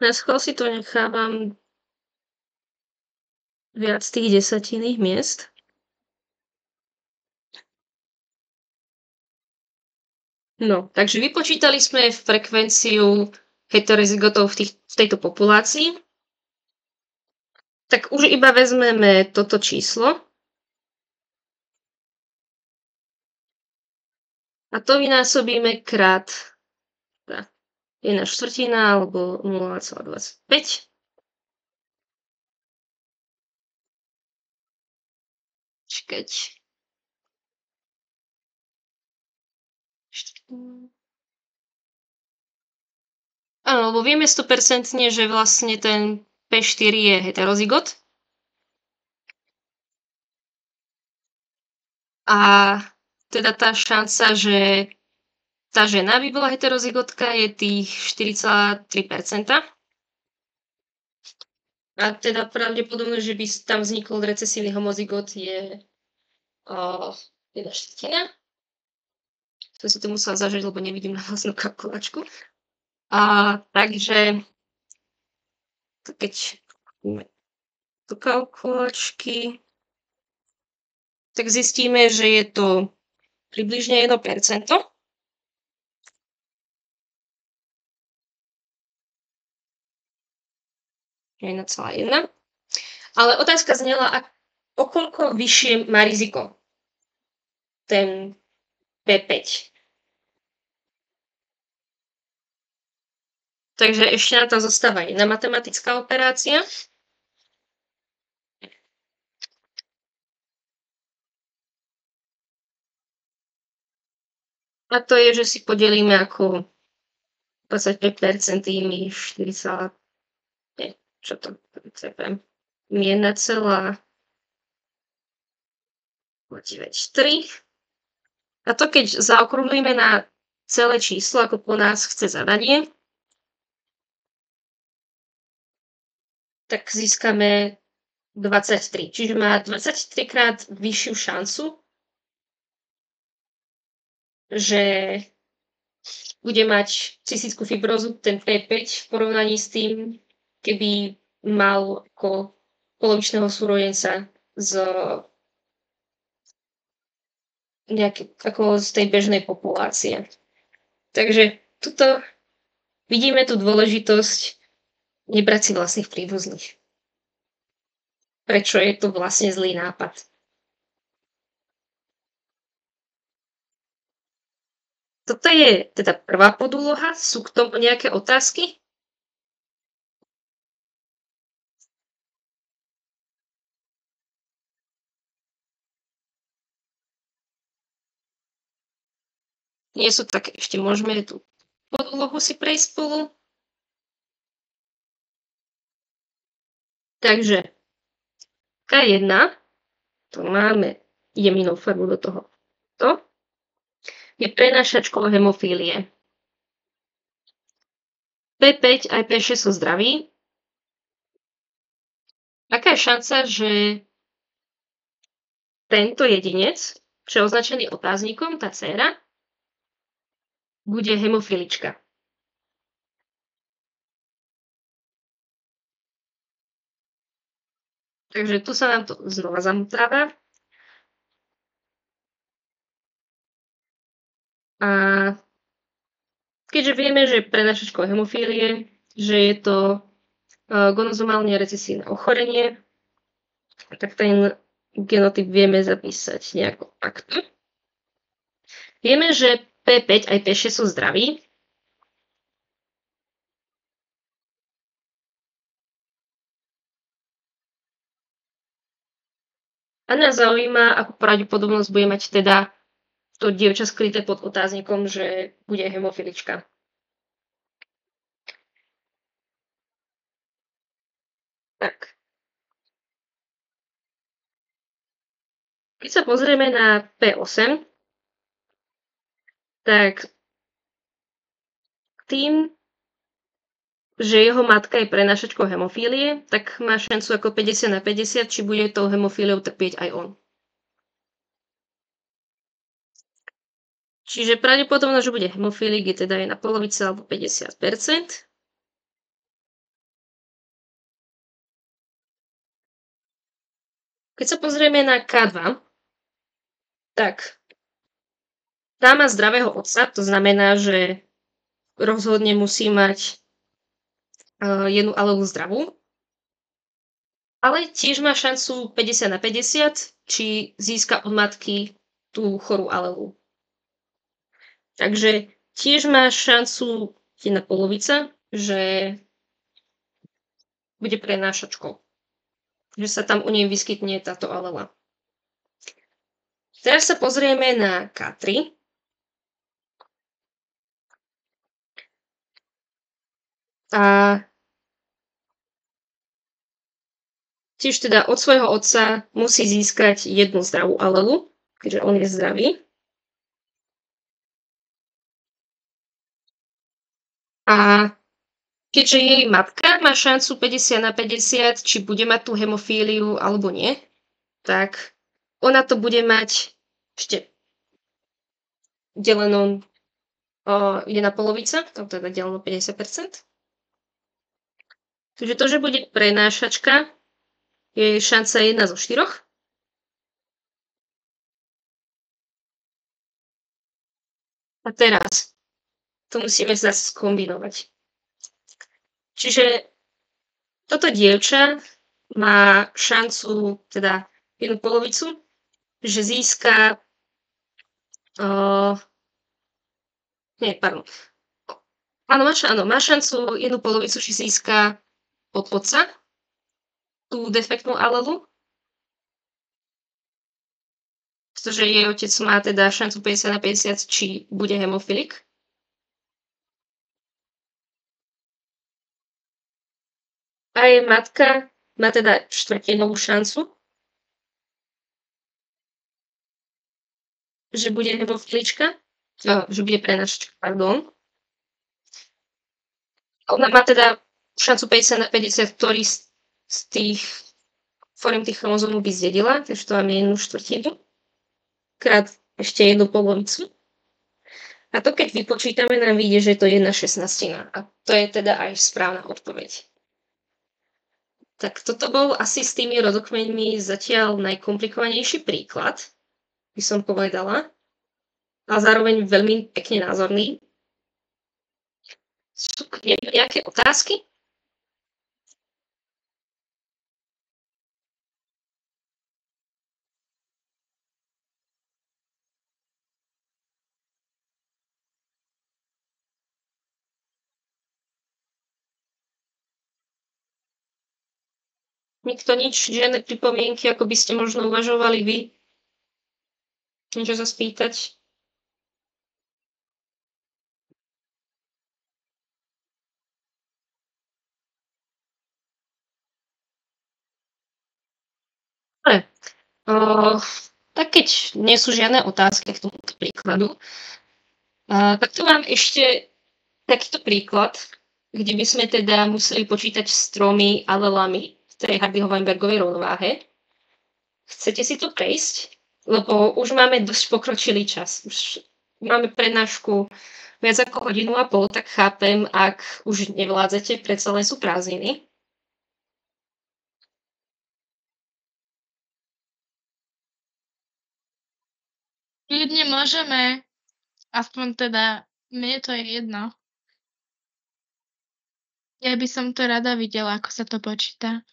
Speaker 1: Na schvál si to nechávam viac tých desatinných miest. No, takže vypočítali sme frekvenciu heterozygotov v tejto populácii. Tak už iba vezmeme toto číslo. A to vynásobíme krát 1/4 alebo 0,25. Čakať. Áno, lebo vieme 100%, že vlastne ten P4 je heterozygot. A teda tá šanca, že tá žena by bola heterozygotka, je tých 4,3%. A teda pravdepodobne, že by tam vznikol recesívny homozygot, je 1/4. Som si to musela zažiť, lebo nevidím na vlastnú kalkulačku. Takže keď do kalkulačky, tak zistíme, že je to približne 1%. Je 1,1. Ale otázka znela, o koľko vyššie má riziko ten P5. Takže ešte nám tam zostáva jedna matematická operácia. A to je, že si podelíme ako 25% tými 4, čo to cepem, 1,93. A to keď zaokrúhlime na celé číslo, ako po nás chce zadanie, tak získame 23. Čiže má 23 krát vyššiu šancu, že bude mať cystickú fibrózu, ten P5, v porovnaní s tým, keby mal ako polovičného súrodenca ako z tej bežnej populácie. Takže tuto vidíme tú dôležitosť nebrať si vlastných príbuzných. Prečo je to vlastne zlý nápad? Toto je teda prvá podúloha. Sú k tomu nejaké otázky? Nie sú tak, ešte môžeme tú podúlohu si prejsť spolu. Takže K1, to máme jemnou farbu do toho. To je prenášačkou hemofílie. P5 aj P6 sú zdraví. Aká je šanca, že tento jedinec, čo je označený otáznikom, tá dcéra, bude hemofilička? Takže tu sa nám to znova zamotáva. A keďže vieme, že prenášačkou hemofílie, že je to gonozomálne recesívne ochorenie, tak ten genotyp vieme zapísať nejako takto. Vieme, že P5 aj P6 sú zdraví. A nás zaujíma, akú pravdepodobnosť bude mať teda to dievča skryté pod otáznikom, že bude hemofilička. Tak. Keď sa pozrieme na P8, tak tým, že jeho matka je prenášačkou hemofílie, tak má šancu ako 50/50, či bude tou hemofíliou trpieť aj on. Čiže pravdepodobnosť, že bude hemofílik, je teda 1/2 alebo 50%. Keď sa pozrieme na K2, tak tá má zdravého otca, to znamená, že rozhodne musí mať jednu alelu zdravú, ale tiež má šancu 50/50, či získa od matky tú chorú alelu. Takže tiež má šancu 1/2, že bude prenášačkou. Že sa tam u nej vyskytne táto alela. Teraz sa pozrieme na K3. A tiež teda od svojho otca musí získať jednu zdravú alelu, keďže on je zdravý. A keďže jej matka má šancu 50/50, či bude mať tú hemofíliu alebo nie, tak ona to bude mať ešte deleno 1/2, teda deleno 50%. Takže to, že bude prenášačka, je šanca 1/4. A teraz to musíme zase skombinovať. Čiže toto dievča má šancu, teda 1/2, že získa má šancu 1/2, že získa od otca tú defektnú alelu, pretože jej otec má teda šancu 50/50, či bude hemofilik. A jej matka má teda štvrtinovú šancu, že bude hemofilička, že bude prenášačka, pardon. Ona má teda šancu 50/50, ktorý z tých foriem tých chromozómov by zdedila, takže to máme 1/4 krát ešte 1/2. A to keď vypočítame, nám vyjde, že to je 1/16. A to je teda aj správna odpoveď. Tak toto bol asi s tými rodokmeňmi zatiaľ najkomplikovanejší príklad, by som povedala. A zároveň veľmi pekne názorný. Sú nejaké otázky? Nikto nič, žiadne pripomienky, ako by ste možno uvažovali vy? Niečo sa spýtať? Dobre. Tak keď nie sú žiadne otázky k tomuto príkladu, tak tu mám ešte takýto príklad, kde by sme teda museli počítať s 3 alelami v tej Hardy-Weinbergovej rovnováhe. Chcete si to prejsť? Lebo už máme dosť pokročilý čas. Už máme prednášku viac ako 1,5 hodinu, tak chápem, ak už nevládzete, predsa len sú prázdniny.
Speaker 2: Kľudne môžeme. Aspoň teda mne to je jedno. Ja by som to rada videla, ako sa to počíta.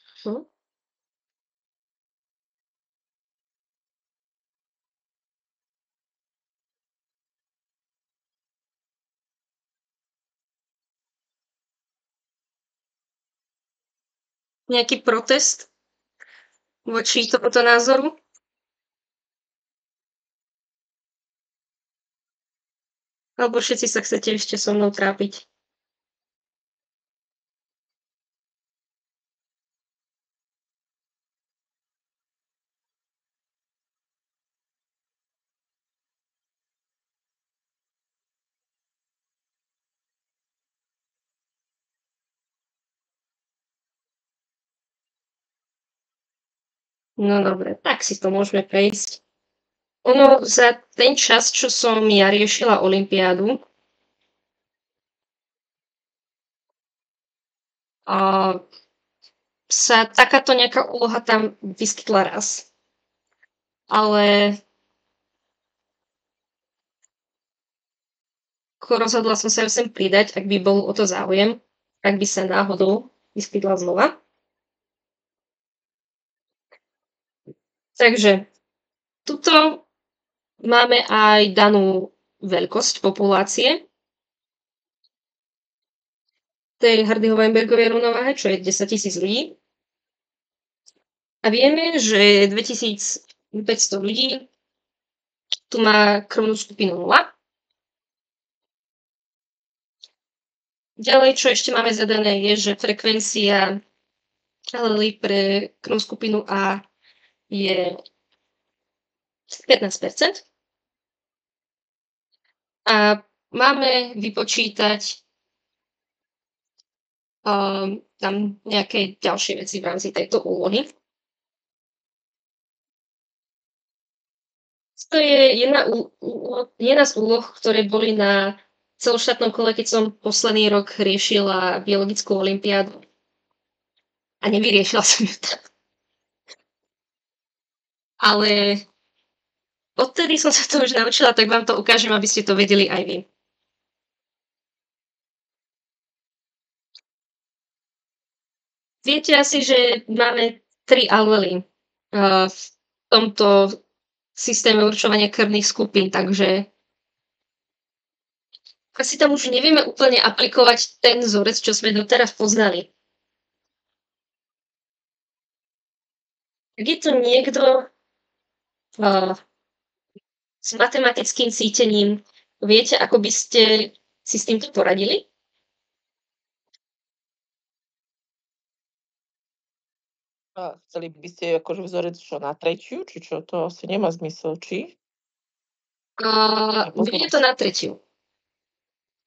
Speaker 1: Nejaký protest voči tomuto názoru? Alebo všetci sa chcete ešte so mnou trápiť? No dobre, tak si to môžeme prejsť. Ono za ten čas, čo som ja riešila olympiádu, sa takáto nejaká úloha tam vyskytla raz. Ale rozhodla som sa ju sem pridať, ak by bol o to záujem, ak by sa náhodou vyskytla znova. Takže tuto máme aj danú veľkosť populácie tej Hardyho-Weinbergovej rovnováhe, čo je 10 000 ľudí. A vieme, že 2500 ľudí tu má krvnú skupinu 0. Ďalej, čo ešte máme zadané, je, že frekvencia alely pre krvnú skupinu A je 15%. A máme vypočítať tam nejaké ďalšie veci v rámci tejto úlohy. To je jedna z úloh, ktoré boli na celoštátnom kole, keď som posledný rok riešila biologickú olympiádu. A nevyriešila som ju tam. Ale odtedy som sa to už naučila, tak vám to ukážem, aby ste to vedeli aj vy. Viete asi, že máme 3 alely v tomto systéme určovania krvných skupín, takže asi tam už nevieme úplne aplikovať ten vzorec, čo sme doteraz poznali. Ak je to niekto s matematickým cítením, viete, ako by ste si s týmto poradili?
Speaker 4: A chceli by ste akože vzorec čo na tretiu, či čo? To asi nemá zmysel, či?
Speaker 1: Bude to na tretiu.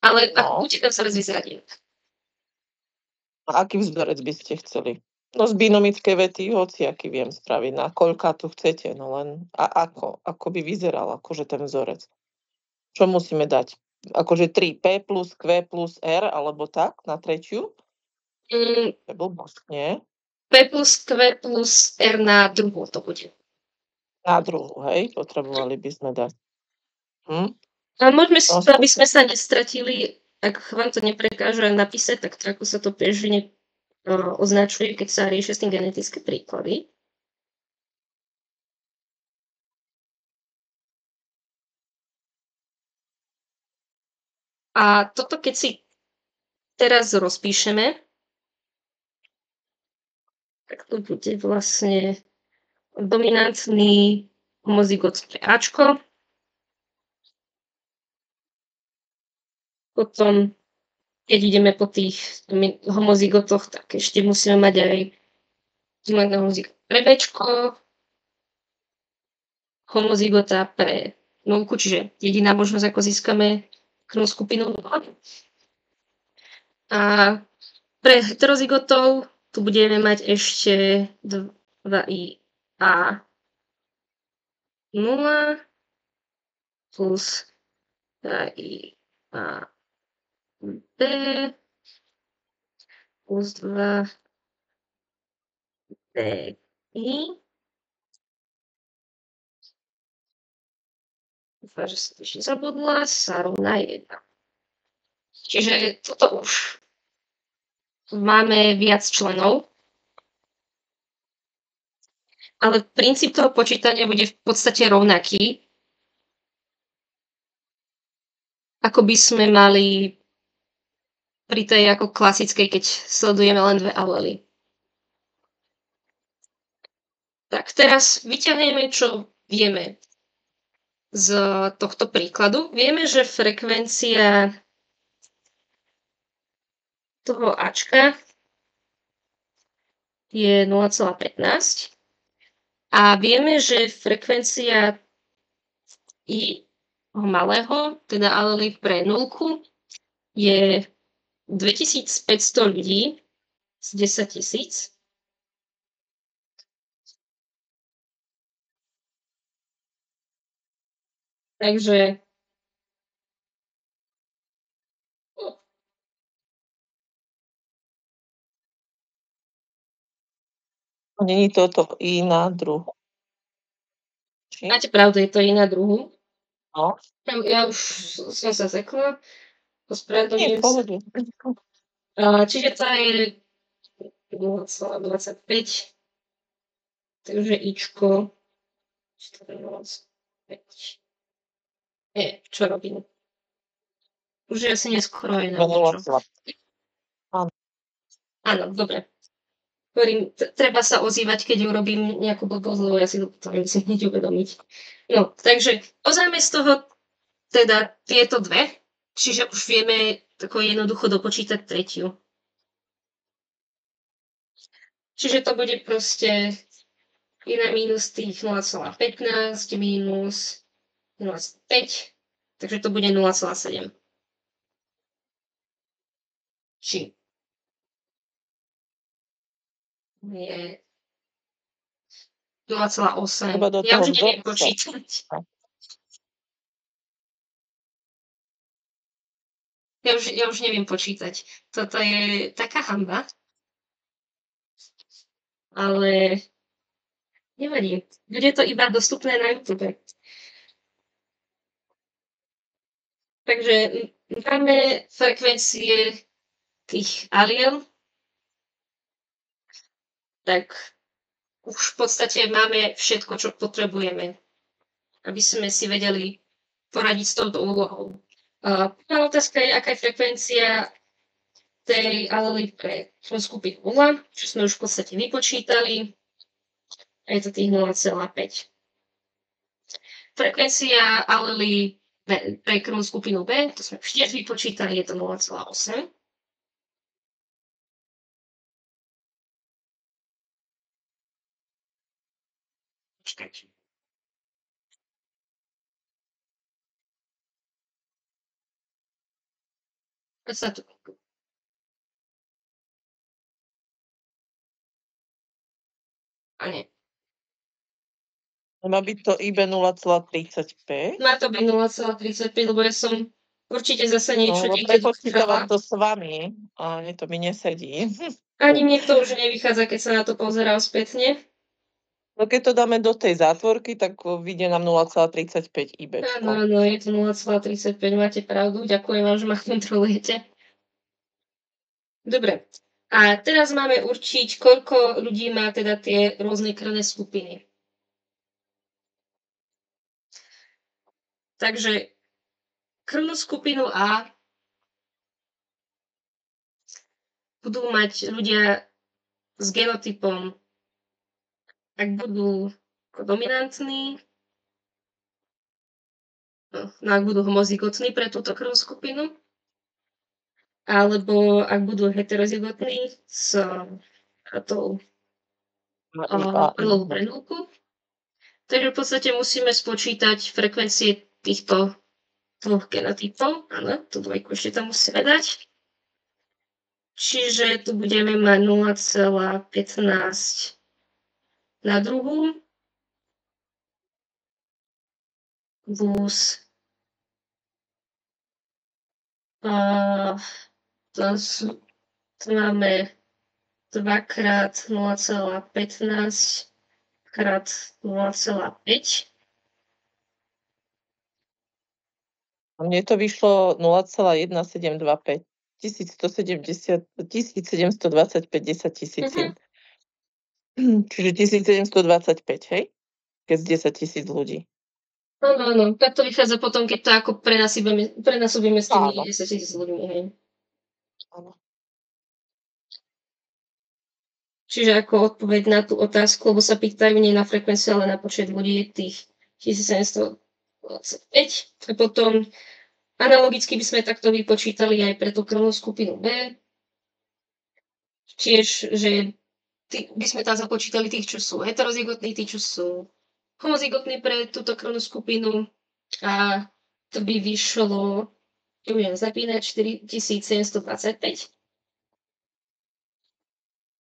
Speaker 1: Ale ak utekám sa raz vyzradím.
Speaker 4: A aký vzorec by ste chceli? No z binomické vety, hoci aký viem spraviť, na koľka tu chcete, no len a ako by vyzeral akože ten vzorec? Čo musíme dať? Akože 3P plus Q plus R, alebo tak, na tretiu? To je blbosť, nie?
Speaker 1: P plus Q plus R na druhú to bude.
Speaker 4: Na druhú, hej? Potrebovali by sme dať.
Speaker 1: A môžeme, aby sme sa nestratili, ak vám to neprekáže napísať, tak ako sa to bežne označuje, keď sa riešia s tým genetické príklady. A toto, keď si teraz rozpíšeme, tak to bude vlastne dominantný homozygot pre Ačko. Potom, keď ideme po tých homozygotoch, tak ešte musíme mať aj dominantný homozygot pre Bčko, homozygota pre nulku, čiže jediná možnosť, ako získame krvnú skupinu 0. A pre heterozygotov tu budeme mať ešte 2IA 0 plus 2IA B plus 2 BI Dúfam, že som ešte zabudla, sa rovná 1. Čiže toto už máme viac členov, ale princíp toho počítania bude v podstate rovnaký, ako by sme mali pri tej ako klasickej, keď sledujeme len 2 alely. Tak teraz vyťahneme, čo vieme z tohto príkladu. Vieme, že frekvencia toho Ačka je 0,15 a vieme, že frekvencia I malého, teda alely pre 0, je 2500 ľudí z 10 000. Takže
Speaker 4: Není toto I na druhu.
Speaker 1: Máte pravdu, je to I na druhu.
Speaker 4: No.
Speaker 1: Ja už som sa zekla.
Speaker 4: Nie,
Speaker 1: Ospravedlňujem sa. Čiže to je 0,25. Takže Ičko. Čo robím? Už je asi neskoro aj na niečo. Áno, dobre. Hovorím, treba sa ozývať, keď urobím nejakú blbosť, lebo ja si to musím hneď uvedomiť. No, takže ozajme z toho teda tieto dve, čiže už vieme tako jednoducho dopočítať tretiu. Čiže to bude proste 1 minus tých 0,15 minus 0,5, takže to bude 0,7. Či je 0,8. Ja už neviem počítať. Ja už neviem počítať. Toto je taká hanba. Ale nevadí. Bude to iba dostupné na YouTube. Takže máme frekvencie tých aliel. Tak už v podstate máme všetko, čo potrebujeme, aby sme si vedeli poradiť s touto úlohou. Prvá otázka je, aká je frekvencia tej alely pre skupinu 0, čo sme už v podstate vypočítali. A je to tých 0,5. Frekvencia alely pre krvnú skupinu B, to sme už tiež vypočítali, je to 0,8. Počkajte. Sa tu a nie.
Speaker 4: Má byť to IB 0,35?
Speaker 1: Má to byť 0,35, lebo ja som určite zase niečo niekde
Speaker 4: prepočítavam to s vami, ale to mi nesedí.
Speaker 1: Ani mne to už nevychádza, keď sa na to pozerám spätne.
Speaker 4: No keď to dáme do tej zátvorky, tak vyjde nám 0,35 IB.
Speaker 1: Áno, je to 0,35, máte pravdu. Ďakujem vám, že ma kontrolujete. Dobre. A teraz máme určiť, koľko ľudí má teda tie rôzne krvné skupiny. Takže krvnú skupinu A budú mať ľudia s genotypom, ak budú dominantní, no ak budú homozygotní pre túto krvnú skupinu, alebo ak budú heterozygotní s tou alelou pre 0. Takže v podstate musíme spočítať frekvencie týchto dvoch genotypov. Áno, tú dvojku ešte tam musíme dať. Čiže tu budeme mať 0,15 na druhú plus tu máme 2 × 0,15 krát 0,5.
Speaker 4: Mne to vyšlo 0,1725. 1725 10 000. Čiže 1725, hej? Keď z 10 000 ľudí.
Speaker 1: Áno. Tak to vychádza potom, keď to ako prenásobíme s tými 10 000 ľuďmi, hej.
Speaker 4: Áno.
Speaker 1: Čiže ako odpoveď na tú otázku, lebo sa pýtajú nie na frekvenciu, ale na počet ľudí je tých 1725. A potom analogicky by sme takto vypočítali aj pre tú krvnú skupinu B. Tiež, že by sme tam započítali tých, čo sú heterozygotní, tí, čo sú homozygotní pre túto krvnú skupinu. A to by vyšlo, budem zapínať, 4725.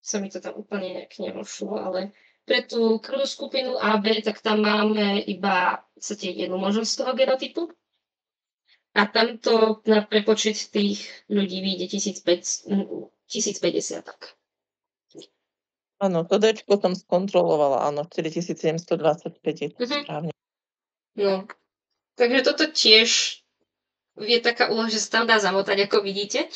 Speaker 1: Sa mi to tam úplne nejak nemošlo, ale pre tú krvnú skupinu AB, tak tam máme iba v podstate jednu možnosť toho genotypu. A tamto na prepočet tých ľudí vyjde 1050, tak.
Speaker 4: Áno, to Dčko som skontrolovala, áno, 4725 je to správne.
Speaker 1: No, takže toto tiež je taká úloha, že sa tam dá zamotať, ako vidíte.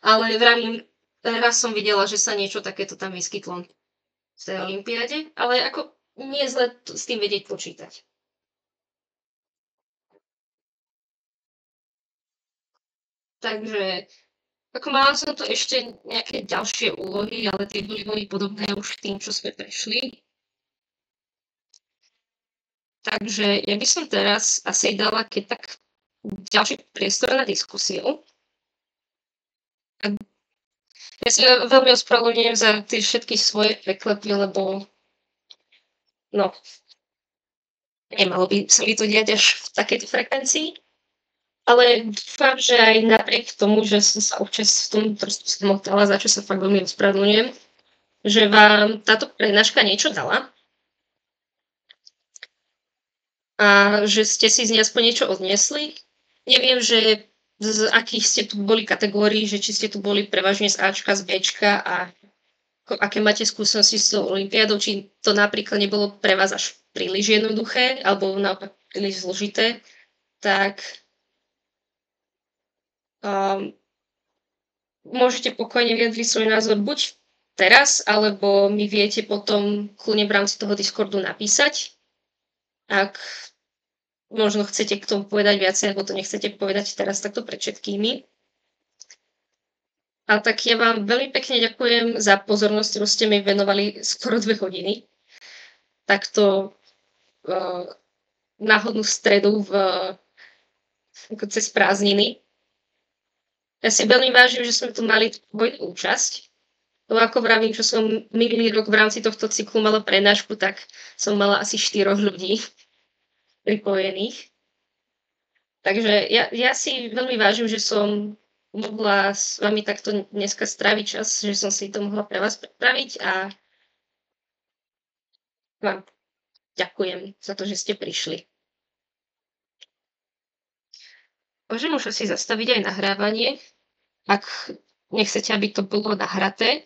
Speaker 1: Ale vravím, raz som videla, že sa niečo takéto tam vyskytlo v tej olympiáde, ale ako nie je zle s tým vedieť počítať. Takže ako mala som tu ešte nejaké ďalšie úlohy, ale tie boli veľmi podobné už tým, čo sme prešli. Takže ja by som teraz asi dala keď tak ďalší priestor na diskusiu. Ja sa veľmi ospravedlňujem za tie všetky svoje preklepy, lebo nemalo by sa mi to diať až v takejto frekvencii. Ale dúfam, že aj napriek tomu, že som sa občas v tom trošku smotala, za čo sa fakt veľmi ospravedlňujem, že vám táto prednáška niečo dala a že ste si z nej aspoň niečo odniesli. Neviem, že z akých ste tu boli kategórií, že či ste tu boli prevažne z Ačka, z Bčka a aké máte skúsenosti s tou olympiádou, či to napríklad nebolo pre vás až príliš jednoduché alebo naopak príliš zložité, tak môžete pokojne vyjadriť svoj názor buď teraz, alebo mi viete potom kľudne v rámci toho Discordu napísať, ak možno chcete k tomu povedať viacej, alebo to nechcete povedať teraz takto pred všetkými. A tak ja vám veľmi pekne ďakujem za pozornosť, ktorú ste mi venovali skoro 2 hodiny. Takto náhodnú stredu cez prázdniny. Ja si veľmi vážim, že sme tu mali dvojnú účasť. Lebo ako vravím, čo som minulý rok v rámci tohto cyklu mala prednášku, tak som mala asi 4 ľudí pripojených. Takže ja si veľmi vážim, že som mohla s vami takto dneska stráviť čas, že som si to mohla pre vás pripraviť a vám ďakujem za to, že ste prišli. Môžem už asi zastaviť aj nahrávanie, ak nechcete, aby to bolo nahraté.